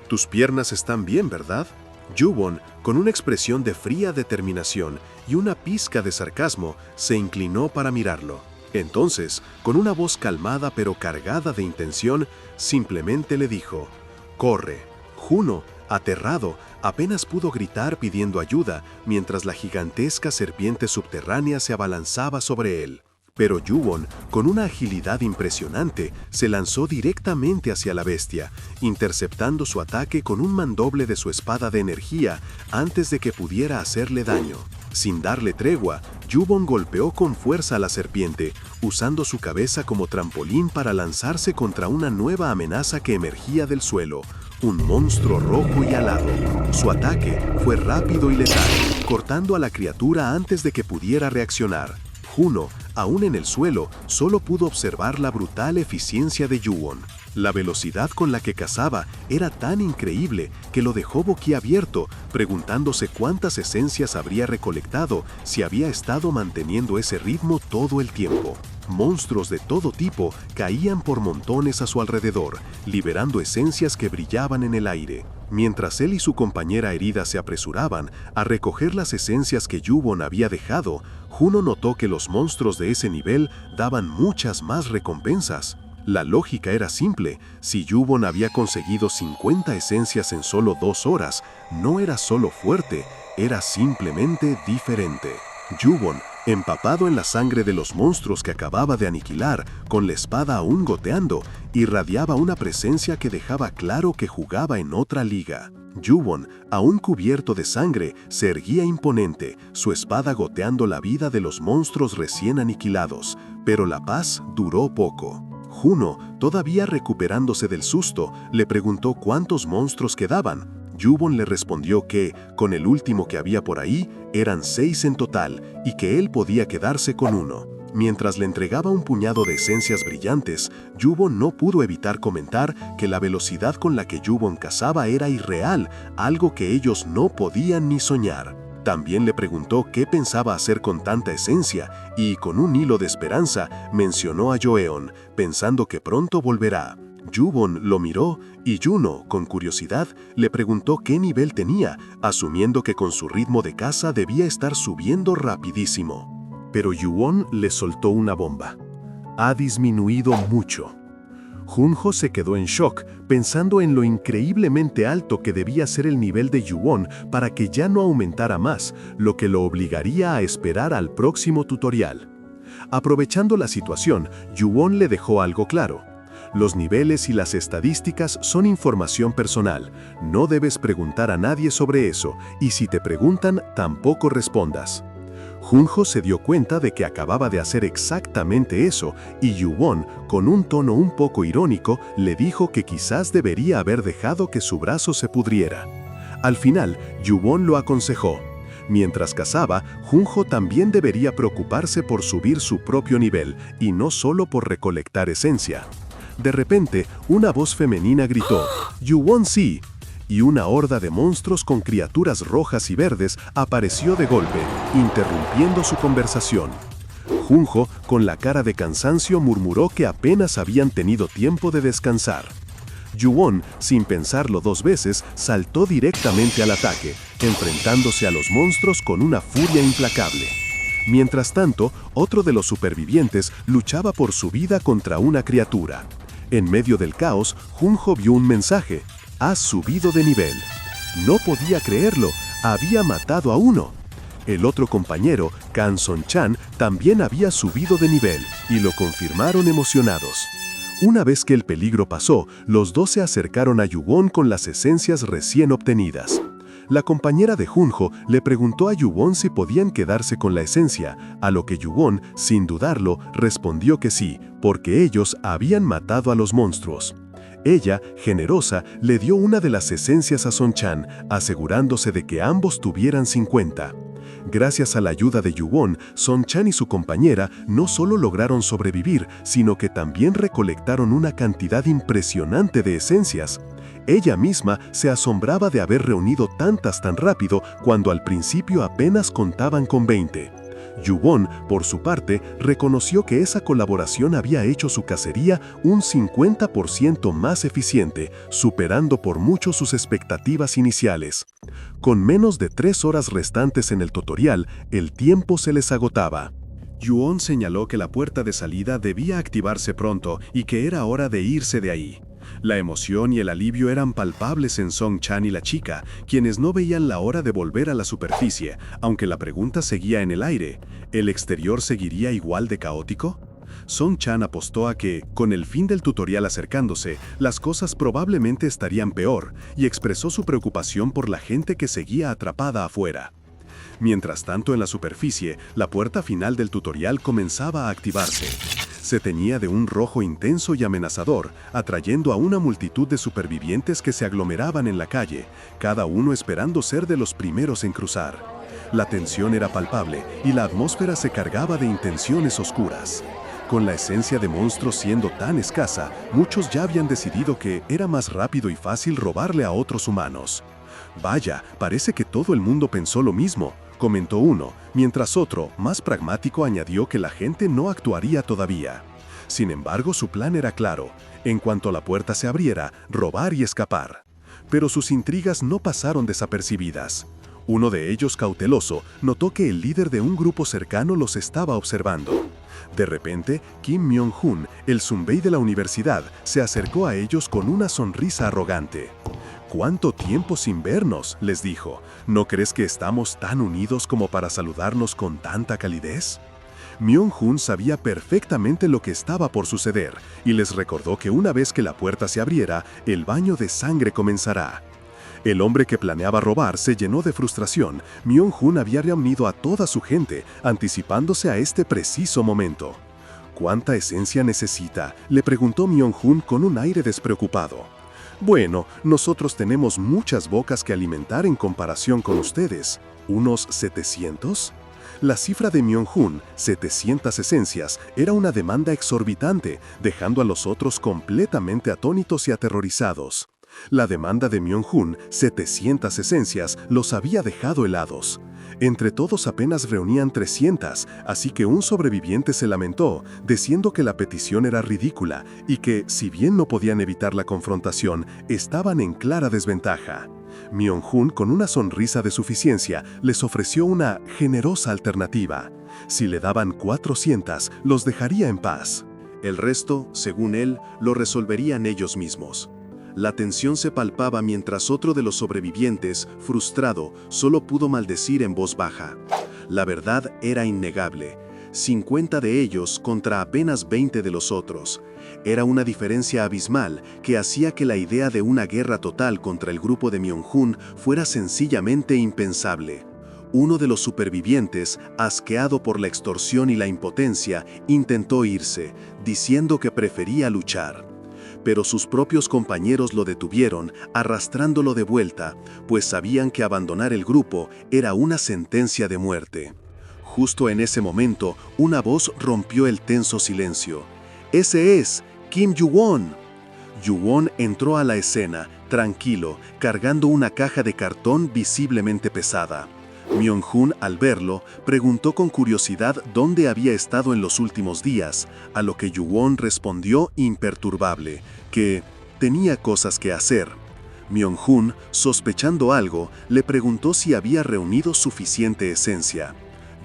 «¿Tus piernas están bien, verdad?» Yubon, con una expresión de fría determinación y una pizca de sarcasmo, se inclinó para mirarlo. Entonces, con una voz calmada pero cargada de intención, simplemente le dijo, «Corre». Juno, aterrado, apenas pudo gritar pidiendo ayuda mientras la gigantesca serpiente subterránea se abalanzaba sobre él. Pero Yubon, con una agilidad impresionante, se lanzó directamente hacia la bestia, interceptando su ataque con un mandoble de su espada de energía antes de que pudiera hacerle daño. Sin darle tregua, Yubon golpeó con fuerza a la serpiente, usando su cabeza como trampolín para lanzarse contra una nueva amenaza que emergía del suelo, un monstruo rojo y alado. Su ataque fue rápido y letal, cortando a la criatura antes de que pudiera reaccionar. Juno, aún en el suelo, solo pudo observar la brutal eficiencia de Yubon. La velocidad con la que cazaba era tan increíble que lo dejó boquiabierto, preguntándose cuántas esencias habría recolectado si había estado manteniendo ese ritmo todo el tiempo. Monstruos de todo tipo caían por montones a su alrededor, liberando esencias que brillaban en el aire. Mientras él y su compañera herida se apresuraban a recoger las esencias que Yubon había dejado, Juno notó que los monstruos de ese nivel daban muchas más recompensas. La lógica era simple: si Yubon había conseguido 50 esencias en solo 2 horas, no era solo fuerte, era simplemente diferente. Yubon, empapado en la sangre de los monstruos que acababa de aniquilar, con la espada aún goteando, irradiaba una presencia que dejaba claro que jugaba en otra liga. Yubon, aún cubierto de sangre, se erguía imponente, su espada goteando la vida de los monstruos recién aniquilados, pero la paz duró poco. Juno, todavía recuperándose del susto, le preguntó cuántos monstruos quedaban. Yubon le respondió que, con el último que había por ahí, eran 6 en total y que él podía quedarse con uno. Mientras le entregaba un puñado de esencias brillantes, Yubon no pudo evitar comentar que la velocidad con la que Yubon cazaba era irreal, algo que ellos no podían ni soñar. También le preguntó qué pensaba hacer con tanta esencia y, con un hilo de esperanza, mencionó a Joeon, pensando que pronto volverá. Yubon lo miró y Juno, con curiosidad, le preguntó qué nivel tenía, asumiendo que con su ritmo de caza debía estar subiendo rapidísimo. Pero Yubon le soltó una bomba. Ha disminuido mucho. Junho se quedó en shock, pensando en lo increíblemente alto que debía ser el nivel de Yubon para que ya no aumentara más, lo que lo obligaría a esperar al próximo tutorial. Aprovechando la situación, Yubon le dejó algo claro. Los niveles y las estadísticas son información personal. No debes preguntar a nadie sobre eso, y si te preguntan, tampoco respondas. Junho se dio cuenta de que acababa de hacer exactamente eso, y Yuwon, con un tono un poco irónico, le dijo que quizás debería haber dejado que su brazo se pudriera. Al final, Yuwon lo aconsejó. Mientras cazaba, Junho también debería preocuparse por subir su propio nivel, y no solo por recolectar esencia. De repente, una voz femenina gritó, «Yuwon sí», y una horda de monstruos con criaturas rojas y verdes apareció de golpe, interrumpiendo su conversación. Junho, con la cara de cansancio, murmuró que apenas habían tenido tiempo de descansar. Yuwon, sin pensarlo dos veces, saltó directamente al ataque, enfrentándose a los monstruos con una furia implacable. Mientras tanto, otro de los supervivientes luchaba por su vida contra una criatura. En medio del caos, Junho vio un mensaje: «Has subido de nivel». No podía creerlo, había matado a uno. El otro compañero, Kan Son-chan, también había subido de nivel, y lo confirmaron emocionados. Una vez que el peligro pasó, los dos se acercaron a Yuwon con las esencias recién obtenidas. La compañera de Junho le preguntó a Yuwon si podían quedarse con la esencia, a lo que Yuwon, sin dudarlo, respondió que sí, porque ellos habían matado a los monstruos. Ella, generosa, le dio una de las esencias a Son-chan, asegurándose de que ambos tuvieran 50. Gracias a la ayuda de Yuwon, Son-chan y su compañera no solo lograron sobrevivir, sino que también recolectaron una cantidad impresionante de esencias. Ella misma se asombraba de haber reunido tantas tan rápido cuando al principio apenas contaban con 20. Yuwon, por su parte, reconoció que esa colaboración había hecho su cacería un 50% más eficiente, superando por mucho sus expectativas iniciales. Con menos de 3 horas restantes en el tutorial, el tiempo se les agotaba. Yuwon señaló que la puerta de salida debía activarse pronto y que era hora de irse de ahí. La emoción y el alivio eran palpables en Son-chan y la chica, quienes no veían la hora de volver a la superficie, aunque la pregunta seguía en el aire: ¿el exterior seguiría igual de caótico? Son-chan apostó a que, con el fin del tutorial acercándose, las cosas probablemente estarían peor, y expresó su preocupación por la gente que seguía atrapada afuera. Mientras tanto, en la superficie, la puerta final del tutorial comenzaba a activarse. Se teñía de un rojo intenso y amenazador, atrayendo a una multitud de supervivientes que se aglomeraban en la calle, cada uno esperando ser de los primeros en cruzar. La tensión era palpable y la atmósfera se cargaba de intenciones oscuras. Con la esencia de monstruos siendo tan escasa, muchos ya habían decidido que era más rápido y fácil robarle a otros humanos. «Vaya, parece que todo el mundo pensó lo mismo», comentó uno, mientras otro, más pragmático, añadió que la gente no actuaría todavía. Sin embargo, su plan era claro: en cuanto la puerta se abriera, robar y escapar. Pero sus intrigas no pasaron desapercibidas. Uno de ellos, cauteloso, notó que el líder de un grupo cercano los estaba observando. De repente, Kim Myung-hun, el Sunbei de la universidad, se acercó a ellos con una sonrisa arrogante. «¿Cuánto tiempo sin vernos?», les dijo. «¿No crees que estamos tan unidos como para saludarnos con tanta calidez?». Myung-hun sabía perfectamente lo que estaba por suceder, y les recordó que una vez que la puerta se abriera, el baño de sangre comenzará. El hombre que planeaba robar se llenó de frustración. Myung-hun había reunido a toda su gente, anticipándose a este preciso momento. «¿Cuánta esencia necesita?», le preguntó Myung-hun con un aire despreocupado. «Bueno, nosotros tenemos muchas bocas que alimentar en comparación con ustedes. ¿Unos 700? La cifra de Myung-hun, 700 esencias, era una demanda exorbitante, dejando a los otros completamente atónitos y aterrorizados. La demanda de Myung-hun, 700 esencias, los había dejado helados. Entre todos apenas reunían 300, así que un sobreviviente se lamentó, diciendo que la petición era ridícula y que, si bien no podían evitar la confrontación, estaban en clara desventaja. Myung-hun, con una sonrisa de suficiencia, les ofreció una generosa alternativa. Si le daban 400, los dejaría en paz. El resto, según él, lo resolverían ellos mismos. La tensión se palpaba mientras otro de los sobrevivientes, frustrado, solo pudo maldecir en voz baja. La verdad era innegable. 50 de ellos contra apenas 20 de los otros. Era una diferencia abismal que hacía que la idea de una guerra total contra el grupo de Myung-hun fuera sencillamente impensable. Uno de los supervivientes, asqueado por la extorsión y la impotencia, intentó irse, diciendo que prefería luchar. Pero sus propios compañeros lo detuvieron, arrastrándolo de vuelta, pues sabían que abandonar el grupo era una sentencia de muerte. Justo en ese momento, una voz rompió el tenso silencio. ¡Ese es Kim Yu-won! Yu-won entró a la escena, tranquilo, cargando una caja de cartón visiblemente pesada. Myung-hun, al verlo, preguntó con curiosidad dónde había estado en los últimos días, a lo que Yu-won respondió imperturbable, que tenía cosas que hacer. Myung-hun, sospechando algo, le preguntó si había reunido suficiente esencia.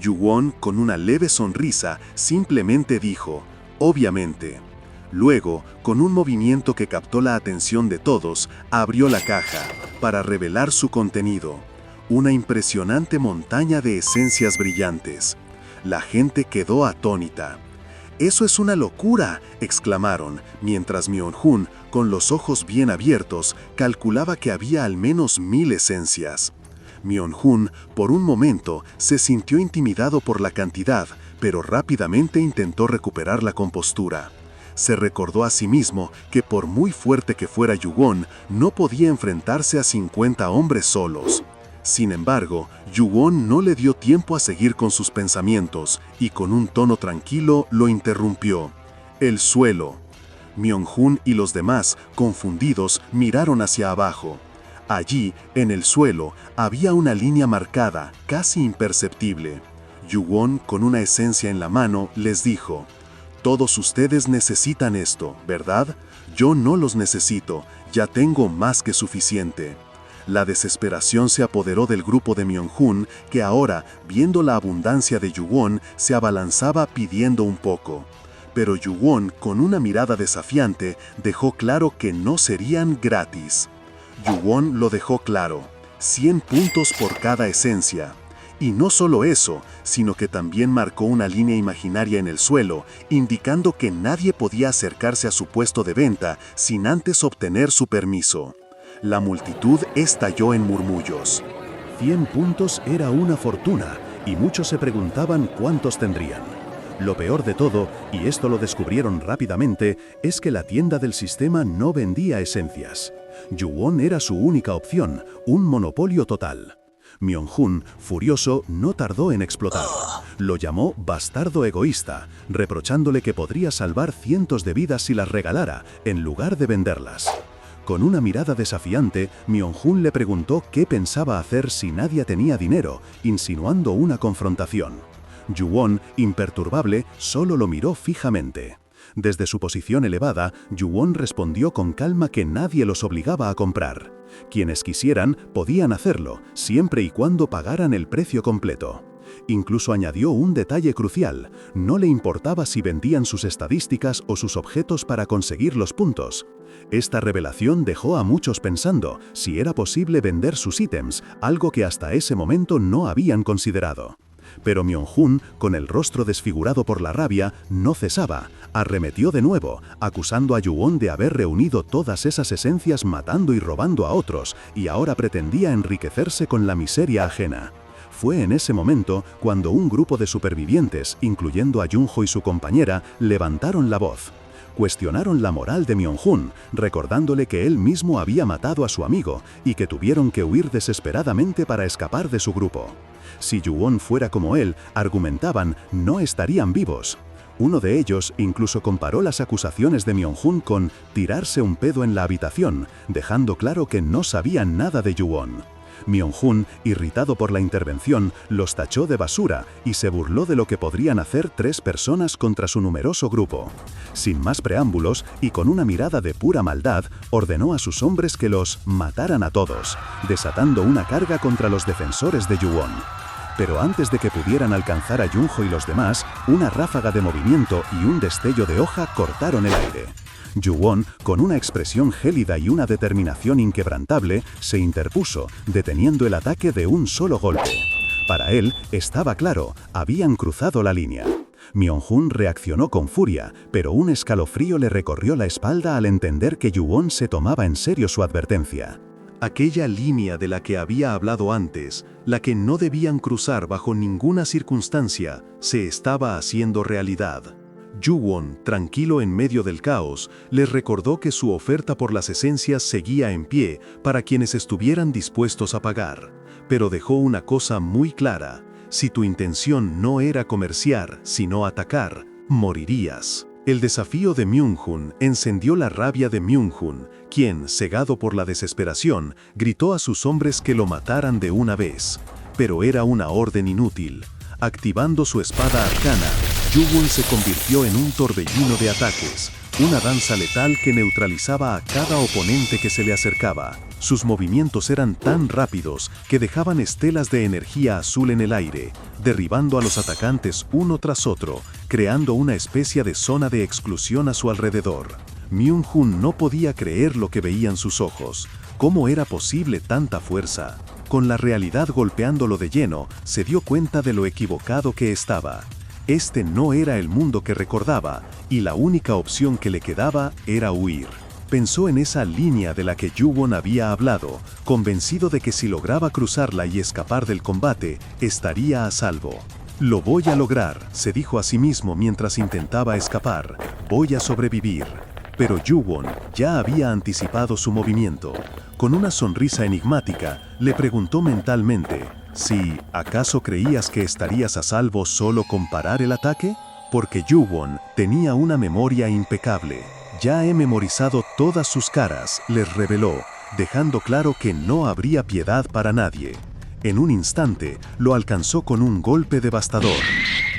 Yu-won, con una leve sonrisa, simplemente dijo, «Obviamente». Luego, con un movimiento que captó la atención de todos, abrió la caja, para revelar su contenido. Una impresionante montaña de esencias brillantes. La gente quedó atónita. «¡Eso es una locura!», exclamaron, mientras Myung-hun, con los ojos bien abiertos, calculaba que había al menos 1000 esencias. Myung-hun, por un momento, se sintió intimidado por la cantidad, pero rápidamente intentó recuperar la compostura. Se recordó a sí mismo que por muy fuerte que fuera Yu-won, no podía enfrentarse a 50 hombres solos. Sin embargo, Yu-won no le dio tiempo a seguir con sus pensamientos y con un tono tranquilo lo interrumpió. «El suelo». Myung-hun y los demás, confundidos, miraron hacia abajo. Allí, en el suelo, había una línea marcada, casi imperceptible. Yu-won, con una esencia en la mano, les dijo, «Todos ustedes necesitan esto, ¿verdad? Yo no los necesito, ya tengo más que suficiente». La desesperación se apoderó del grupo de Myung-hun, que ahora, viendo la abundancia de Yu-won, se abalanzaba pidiendo un poco. Pero Yu-won, con una mirada desafiante, dejó claro que no serían gratis. Yu-won lo dejó claro, 100 puntos por cada esencia. Y no solo eso, sino que también marcó una línea imaginaria en el suelo, indicando que nadie podía acercarse a su puesto de venta sin antes obtener su permiso. La multitud estalló en murmullos. 100 puntos era una fortuna, y muchos se preguntaban cuántos tendrían. Lo peor de todo, y esto lo descubrieron rápidamente, es que la tienda del sistema no vendía esencias. Yu-won era su única opción, un monopolio total. Myung-hun, furioso, no tardó en explotar. Lo llamó bastardo egoísta, reprochándole que podría salvar cientos de vidas si las regalara, en lugar de venderlas. Con una mirada desafiante, Myung-hun le preguntó qué pensaba hacer si nadie tenía dinero, insinuando una confrontación. Yu-won, imperturbable, solo lo miró fijamente. Desde su posición elevada, Yu-won respondió con calma que nadie los obligaba a comprar. Quienes quisieran, podían hacerlo, siempre y cuando pagaran el precio completo. Incluso añadió un detalle crucial: no le importaba si vendían sus estadísticas o sus objetos para conseguir los puntos. Esta revelación dejó a muchos pensando si era posible vender sus ítems, algo que hasta ese momento no habían considerado. Pero Myung-hun, con el rostro desfigurado por la rabia, no cesaba. Arremetió de nuevo, acusando a Yu-won de haber reunido todas esas esencias matando y robando a otros, y ahora pretendía enriquecerse con la miseria ajena. Fue en ese momento cuando un grupo de supervivientes, incluyendo a Junho y su compañera, levantaron la voz. Cuestionaron la moral de Myung-hun, recordándole que él mismo había matado a su amigo y que tuvieron que huir desesperadamente para escapar de su grupo. Si Yu-won fuera como él, argumentaban, no estarían vivos. Uno de ellos incluso comparó las acusaciones de Myung-hun con tirarse un pedo en la habitación, dejando claro que no sabían nada de Yu-won. Myung-hun, irritado por la intervención, los tachó de basura y se burló de lo que podrían hacer 3 personas contra su numeroso grupo. Sin más preámbulos y con una mirada de pura maldad, ordenó a sus hombres que los mataran a todos, desatando una carga contra los defensores de Yu-won. Pero antes de que pudieran alcanzar a Junho y los demás, una ráfaga de movimiento y un destello de hoja cortaron el aire. Yu-won, con una expresión gélida y una determinación inquebrantable, se interpuso, deteniendo el ataque de un solo golpe. Para él, estaba claro, habían cruzado la línea. Myung-hun reaccionó con furia, pero un escalofrío le recorrió la espalda al entender que Yu-won se tomaba en serio su advertencia. Aquella línea de la que había hablado antes, la que no debían cruzar bajo ninguna circunstancia, se estaba haciendo realidad. Yu-won, tranquilo en medio del caos, les recordó que su oferta por las esencias seguía en pie para quienes estuvieran dispuestos a pagar. Pero dejó una cosa muy clara: si tu intención no era comerciar, sino atacar, morirías. El desafío de Myung-hun encendió la rabia de Myung-hun, quien, cegado por la desesperación, gritó a sus hombres que lo mataran de una vez. Pero era una orden inútil. Activando su espada arcana, Yu-won se convirtió en un torbellino de ataques, una danza letal que neutralizaba a cada oponente que se le acercaba. Sus movimientos eran tan rápidos que dejaban estelas de energía azul en el aire, derribando a los atacantes uno tras otro, creando una especie de zona de exclusión a su alrededor. Myung-hun no podía creer lo que veían sus ojos. ¿Cómo era posible tanta fuerza? Con la realidad golpeándolo de lleno, se dio cuenta de lo equivocado que estaba. Este no era el mundo que recordaba, y la única opción que le quedaba era huir. Pensó en esa línea de la que Yu-won había hablado, convencido de que si lograba cruzarla y escapar del combate, estaría a salvo. «Lo voy a lograr», se dijo a sí mismo mientras intentaba escapar. «Voy a sobrevivir». Pero Yu-won ya había anticipado su movimiento. Con una sonrisa enigmática, le preguntó mentalmente: «¿Si acaso creías que estarías a salvo solo con parar el ataque?» Porque Yu-won tenía una memoria impecable. «Ya he memorizado todas sus caras», les reveló, dejando claro que no habría piedad para nadie. En un instante, lo alcanzó con un golpe devastador.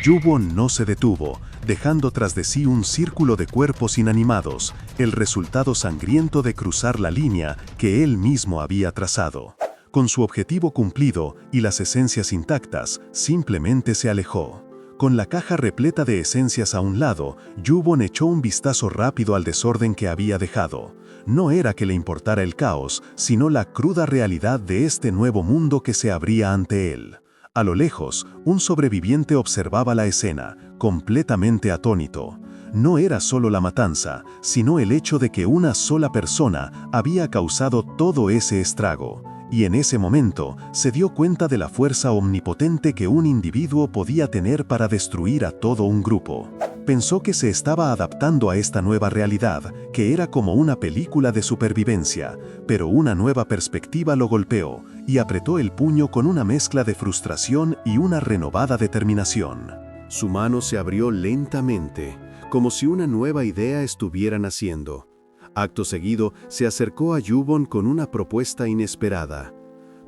Yu-won no se detuvo, dejando tras de sí un círculo de cuerpos inanimados, el resultado sangriento de cruzar la línea que él mismo había trazado. Con su objetivo cumplido y las esencias intactas, simplemente se alejó. Con la caja repleta de esencias a un lado, Yu-won echó un vistazo rápido al desorden que había dejado. No era que le importara el caos, sino la cruda realidad de este nuevo mundo que se abría ante él. A lo lejos, un sobreviviente observaba la escena, completamente atónito. No era solo la matanza, sino el hecho de que una sola persona había causado todo ese estrago. Y en ese momento, se dio cuenta de la fuerza omnipotente que un individuo podía tener para destruir a todo un grupo. Pensó que se estaba adaptando a esta nueva realidad, que era como una película de supervivencia, pero una nueva perspectiva lo golpeó, y apretó el puño con una mezcla de frustración y una renovada determinación. Su mano se abrió lentamente, como si una nueva idea estuviera naciendo. Acto seguido, se acercó a Yu-won con una propuesta inesperada.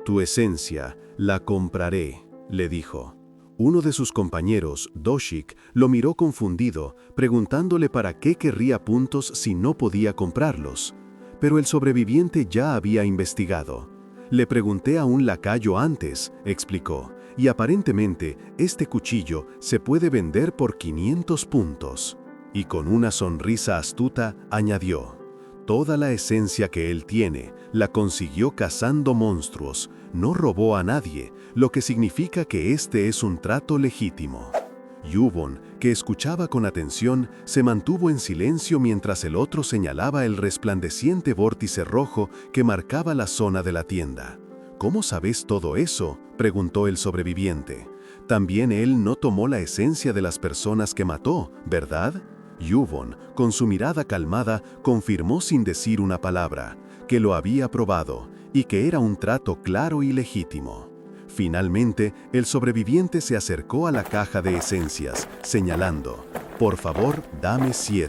«Tu esencia, la compraré», le dijo. Uno de sus compañeros, Do-shik, lo miró confundido, preguntándole para qué querría puntos si no podía comprarlos. Pero el sobreviviente ya había investigado. «Le pregunté a un lacayo antes», explicó, «y aparentemente este cuchillo se puede vender por 500 puntos». Y con una sonrisa astuta, añadió: «Toda la esencia que él tiene, la consiguió cazando monstruos, no robó a nadie, lo que significa que este es un trato legítimo». Yu-won, que escuchaba con atención, se mantuvo en silencio mientras el otro señalaba el resplandeciente vórtice rojo que marcaba la zona de la tienda. «¿Cómo sabes todo eso?», preguntó el sobreviviente. «También él no tomó la esencia de las personas que mató, ¿verdad?». Yu-won, con su mirada calmada, confirmó sin decir una palabra, que lo había probado y que era un trato claro y legítimo. Finalmente, el sobreviviente se acercó a la caja de esencias, señalando: «Por favor, dame 7».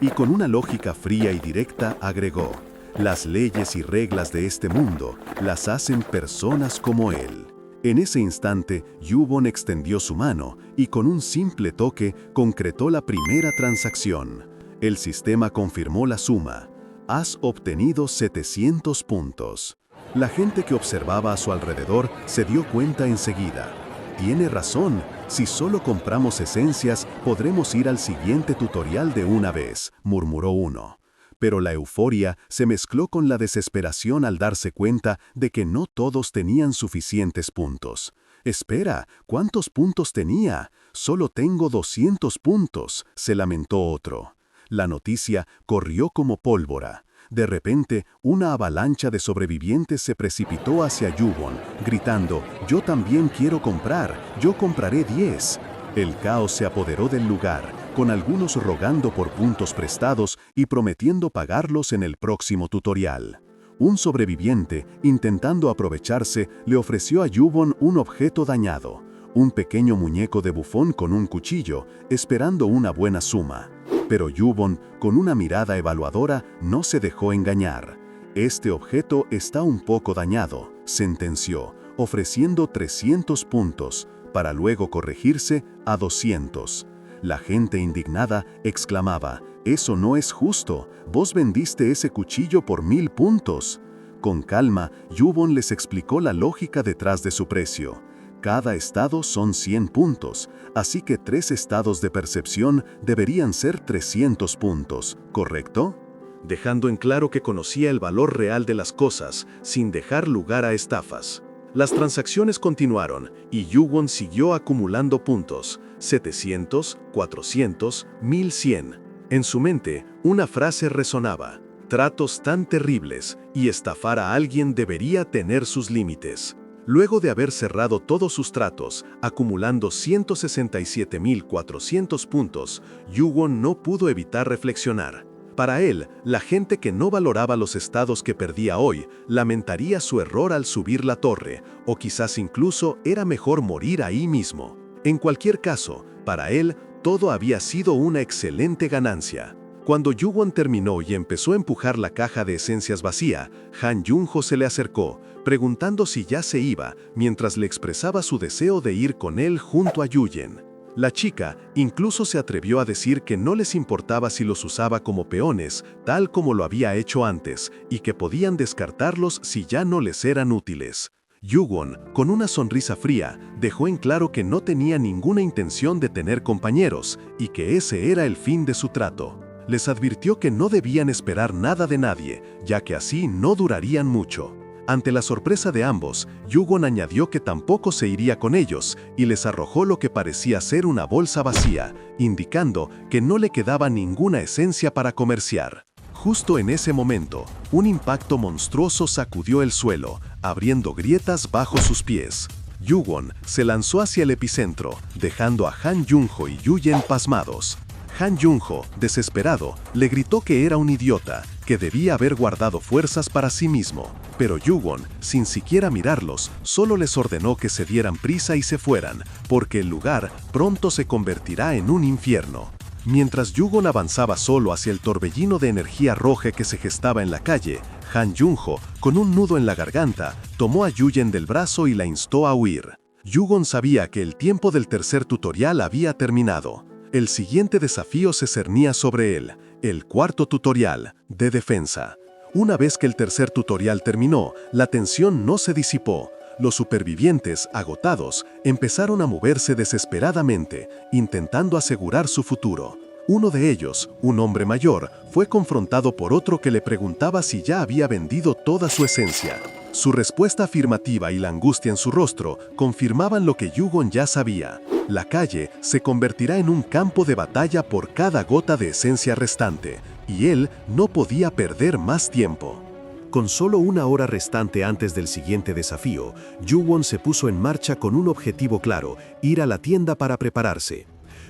Y con una lógica fría y directa agregó: «Las leyes y reglas de este mundo las hacen personas como él». En ese instante, Yu-won extendió su mano y con un simple toque concretó la primera transacción. El sistema confirmó la suma. «Has obtenido 700 puntos». La gente que observaba a su alrededor se dio cuenta enseguida. «Tiene razón, si solo compramos esencias, podremos ir al siguiente tutorial de una vez», murmuró uno. Pero la euforia se mezcló con la desesperación al darse cuenta de que no todos tenían suficientes puntos. Espera, ¿cuántos puntos tenía? Solo tengo 200 puntos, se lamentó otro. La noticia corrió como pólvora. De repente, una avalancha de sobrevivientes se precipitó hacia Yubon, gritando, «Yo también quiero comprar, yo compraré 10». El caos se apoderó del lugar, con algunos rogando por puntos prestados y prometiendo pagarlos en el próximo tutorial. Un sobreviviente, intentando aprovecharse, le ofreció a Yubon un objeto dañado, un pequeño muñeco de bufón con un cuchillo, esperando una buena suma. Pero Yubon, con una mirada evaluadora, no se dejó engañar. «Este objeto está un poco dañado», sentenció, ofreciendo 300 puntos, para luego corregirse a 200. La gente indignada exclamaba, «Eso no es justo, vos vendiste ese cuchillo por 1000 puntos». Con calma, Yubon les explicó la lógica detrás de su precio. Cada estado son 100 puntos, así que 3 estados de percepción deberían ser 300 puntos, ¿correcto? Dejando en claro que conocía el valor real de las cosas, sin dejar lugar a estafas. Las transacciones continuaron y Yubon siguió acumulando puntos, 700, 400, 1100. En su mente, una frase resonaba, «Tratos tan terribles y estafar a alguien debería tener sus límites». Luego de haber cerrado todos sus tratos, acumulando 167.400 puntos, Yubon no pudo evitar reflexionar. Para él, la gente que no valoraba los estados que perdía hoy, lamentaría su error al subir la torre, o quizás incluso era mejor morir ahí mismo. En cualquier caso, para él, todo había sido una excelente ganancia. Cuando Yubon terminó y empezó a empujar la caja de esencias vacía, Han Junho se le acercó, preguntando si ya se iba, mientras le expresaba su deseo de ir con él junto a Yuyen. La chica incluso se atrevió a decir que no les importaba si los usaba como peones, tal como lo había hecho antes, y que podían descartarlos si ya no les eran útiles. Yubon, con una sonrisa fría, dejó en claro que no tenía ninguna intención de tener compañeros, y que ese era el fin de su trato. Les advirtió que no debían esperar nada de nadie, ya que así no durarían mucho. Ante la sorpresa de ambos, Yubon añadió que tampoco se iría con ellos y les arrojó lo que parecía ser una bolsa vacía, indicando que no le quedaba ninguna esencia para comerciar. Justo en ese momento, un impacto monstruoso sacudió el suelo, abriendo grietas bajo sus pies. Yubon se lanzó hacia el epicentro, dejando a Han Junho y Yuyen pasmados. Han Junho, desesperado, le gritó que era un idiota, que debía haber guardado fuerzas para sí mismo. Pero Yubon, sin siquiera mirarlos, solo les ordenó que se dieran prisa y se fueran, porque el lugar pronto se convertirá en un infierno. Mientras Yubon avanzaba solo hacia el torbellino de energía roja que se gestaba en la calle, Han Junho, con un nudo en la garganta, tomó a Yuyen del brazo y la instó a huir. Yubon sabía que el tiempo del tercer tutorial había terminado. El siguiente desafío se cernía sobre él, el cuarto tutorial, de defensa. Una vez que el tercer tutorial terminó, la tensión no se disipó. Los supervivientes, agotados, empezaron a moverse desesperadamente, intentando asegurar su futuro. Uno de ellos, un hombre mayor, fue confrontado por otro que le preguntaba si ya había vendido toda su esencia. Su respuesta afirmativa y la angustia en su rostro confirmaban lo que Yubon ya sabía. La calle se convertirá en un campo de batalla por cada gota de esencia restante, y él no podía perder más tiempo. Con solo una hora restante antes del siguiente desafío, Yubon se puso en marcha con un objetivo claro: ir a la tienda para prepararse.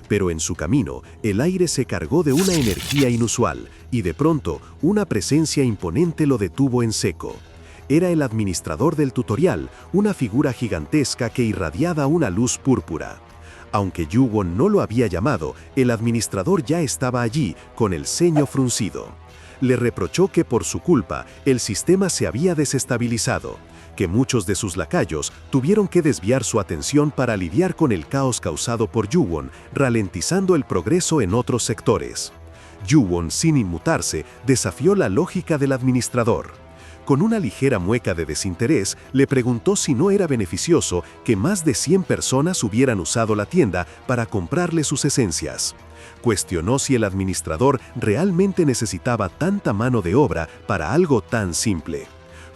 Pero en su camino, el aire se cargó de una energía inusual, y de pronto, una presencia imponente lo detuvo en seco. Era el administrador del tutorial, una figura gigantesca que irradiaba una luz púrpura. Aunque Yubon no lo había llamado, el administrador ya estaba allí, con el ceño fruncido. Le reprochó que por su culpa, el sistema se había desestabilizado, que muchos de sus lacayos tuvieron que desviar su atención para lidiar con el caos causado por Yubon, ralentizando el progreso en otros sectores. Yubon, sin inmutarse, desafió la lógica del administrador. Con una ligera mueca de desinterés, le preguntó si no era beneficioso que más de 100 personas hubieran usado la tienda para comprarle sus esencias. Cuestionó si el administrador realmente necesitaba tanta mano de obra para algo tan simple.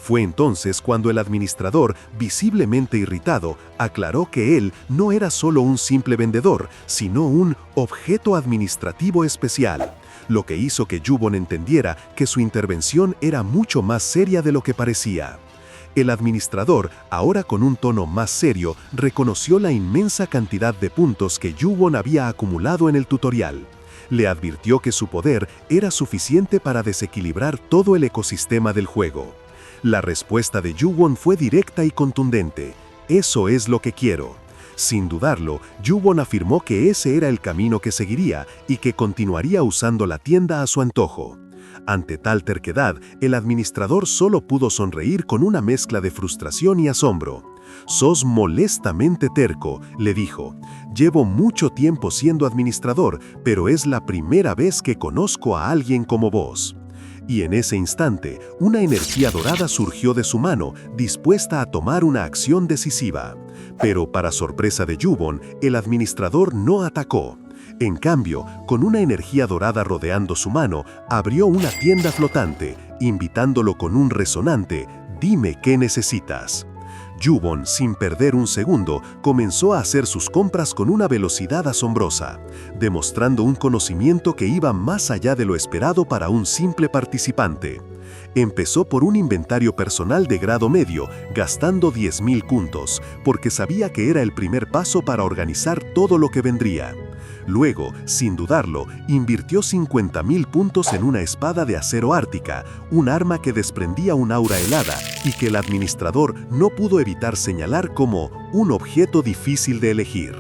Fue entonces cuando el administrador, visiblemente irritado, aclaró que él no era solo un simple vendedor, sino un objeto administrativo especial, lo que hizo que Yubon entendiera que su intervención era mucho más seria de lo que parecía. El administrador, ahora con un tono más serio, reconoció la inmensa cantidad de puntos que Yubon había acumulado en el tutorial. Le advirtió que su poder era suficiente para desequilibrar todo el ecosistema del juego. La respuesta de Yubon fue directa y contundente: «Eso es lo que quiero». Sin dudarlo, Yubon afirmó que ese era el camino que seguiría y que continuaría usando la tienda a su antojo. Ante tal terquedad, el administrador solo pudo sonreír con una mezcla de frustración y asombro. «Sos molestamente terco», le dijo. «Llevo mucho tiempo siendo administrador, pero es la primera vez que conozco a alguien como vos». Y en ese instante, una energía dorada surgió de su mano, dispuesta a tomar una acción decisiva. Pero para sorpresa de Yubon, el administrador no atacó. En cambio, con una energía dorada rodeando su mano, abrió una tienda flotante, invitándolo con un resonante «Dime qué necesitas». Yubon, sin perder un segundo, comenzó a hacer sus compras con una velocidad asombrosa, demostrando un conocimiento que iba más allá de lo esperado para un simple participante. Empezó por un inventario personal de grado medio, gastando 10.000 puntos, porque sabía que era el primer paso para organizar todo lo que vendría. Luego, sin dudarlo, invirtió 50.000 puntos en una espada de acero ártica, un arma que desprendía un aura helada y que el administrador no pudo evitar señalar como un objeto difícil de elegir.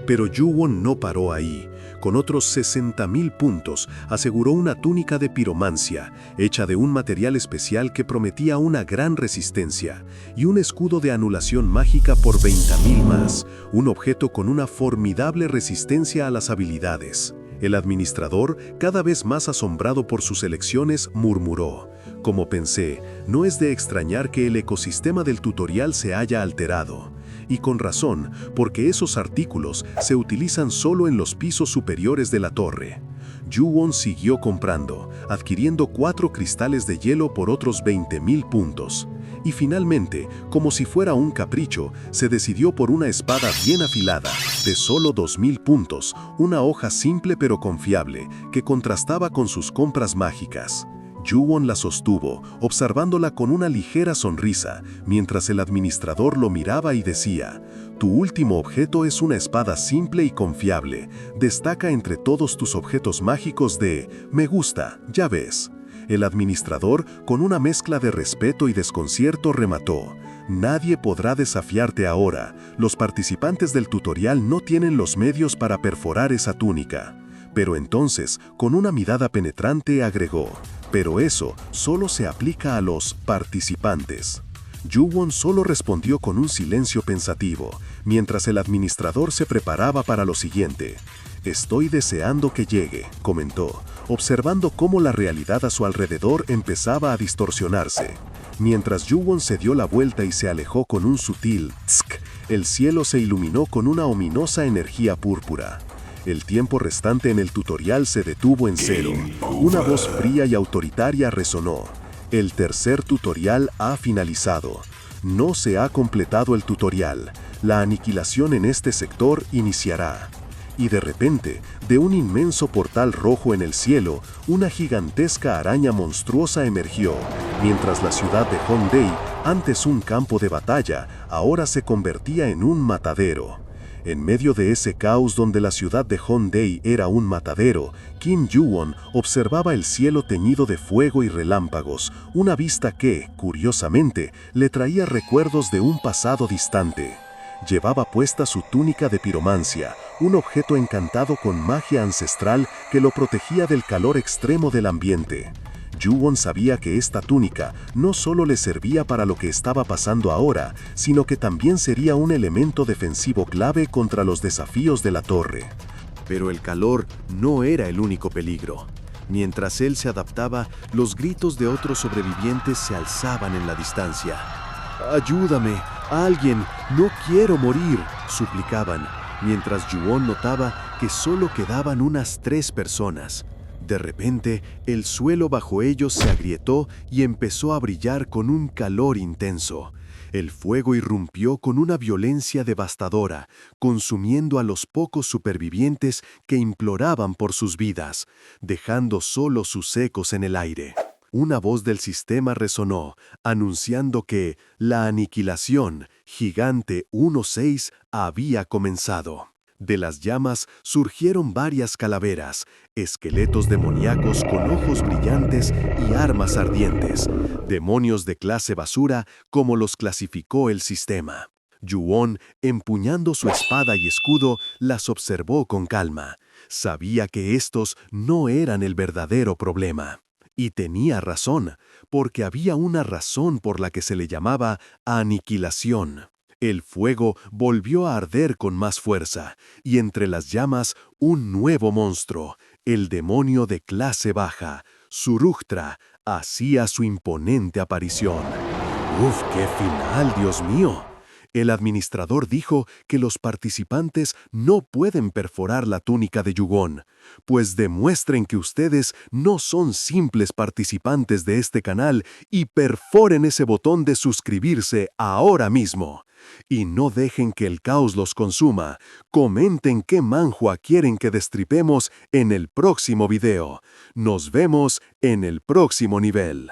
Pero Yubon no paró ahí. Con otros 60.000 puntos, aseguró una túnica de piromancia, hecha de un material especial que prometía una gran resistencia, y un escudo de anulación mágica por 20.000 más, un objeto con una formidable resistencia a las habilidades. El administrador, cada vez más asombrado por sus elecciones, murmuró: «Como pensé, no es de extrañar que el ecosistema del tutorial se haya alterado». Y con razón, porque esos artículos se utilizan solo en los pisos superiores de la torre. Yubon siguió comprando, adquiriendo 4 cristales de hielo por otros 20.000 puntos. Y finalmente, como si fuera un capricho, se decidió por una espada bien afilada, de solo 2.000 puntos, una hoja simple pero confiable, que contrastaba con sus compras mágicas. Yubon la sostuvo, observándola con una ligera sonrisa, mientras el administrador lo miraba y decía: «Tu último objeto es una espada simple y confiable. Destaca entre todos tus objetos mágicos de me gusta, ya ves». El administrador, con una mezcla de respeto y desconcierto, remató: «Nadie podrá desafiarte ahora. Los participantes del tutorial no tienen los medios para perforar esa túnica». Pero entonces, con una mirada penetrante, agregó: «Pero eso solo se aplica a los participantes». Yubon solo respondió con un silencio pensativo, mientras el administrador se preparaba para lo siguiente. «Estoy deseando que llegue», comentó, observando cómo la realidad a su alrededor empezaba a distorsionarse. Mientras Yubon se dio la vuelta y se alejó con un sutil tsk, el cielo se iluminó con una ominosa energía púrpura. El tiempo restante en el tutorial se detuvo en 0. Una voz fría y autoritaria resonó: «El tercer tutorial ha finalizado. No se ha completado el tutorial. La aniquilación en este sector iniciará». Y de repente, de un inmenso portal rojo en el cielo, una gigantesca araña monstruosa emergió, mientras la ciudad de Hongdae, antes un campo de batalla, ahora se convertía en un matadero. En medio de ese caos donde la ciudad de Hongdae era un matadero, Kim Yubon observaba el cielo teñido de fuego y relámpagos, una vista que, curiosamente, le traía recuerdos de un pasado distante. Llevaba puesta su túnica de piromancia, un objeto encantado con magia ancestral que lo protegía del calor extremo del ambiente. Yubon sabía que esta túnica no solo le servía para lo que estaba pasando ahora, sino que también sería un elemento defensivo clave contra los desafíos de la torre. Pero el calor no era el único peligro. Mientras él se adaptaba, los gritos de otros sobrevivientes se alzaban en la distancia. «¡Ayúdame! ¡Alguien! ¡No quiero morir!», suplicaban, mientras Yubon notaba que solo quedaban unas 3 personas. De repente, el suelo bajo ellos se agrietó y empezó a brillar con un calor intenso. El fuego irrumpió con una violencia devastadora, consumiendo a los pocos supervivientes que imploraban por sus vidas, dejando solo sus ecos en el aire. Una voz del sistema resonó, anunciando que la aniquilación, Gigante 1-6, había comenzado. De las llamas surgieron varias calaveras, esqueletos demoníacos con ojos brillantes y armas ardientes, demonios de clase basura como los clasificó el sistema. Yuon, empuñando su espada y escudo, las observó con calma. Sabía que estos no eran el verdadero problema. Y tenía razón, porque había una razón por la que se le llamaba aniquilación. El fuego volvió a arder con más fuerza, y entre las llamas un nuevo monstruo, el demonio de clase baja, Suruchtra, hacía su imponente aparición. ¡Uf, qué final, Dios mío! El administrador dijo que los participantes no pueden perforar la túnica de Yugon, pues demuestren que ustedes no son simples participantes de este canal y perforen ese botón de suscribirse ahora mismo. Y no dejen que el caos los consuma. Comenten qué manhwa quieren que destripemos en el próximo video. Nos vemos en el próximo nivel.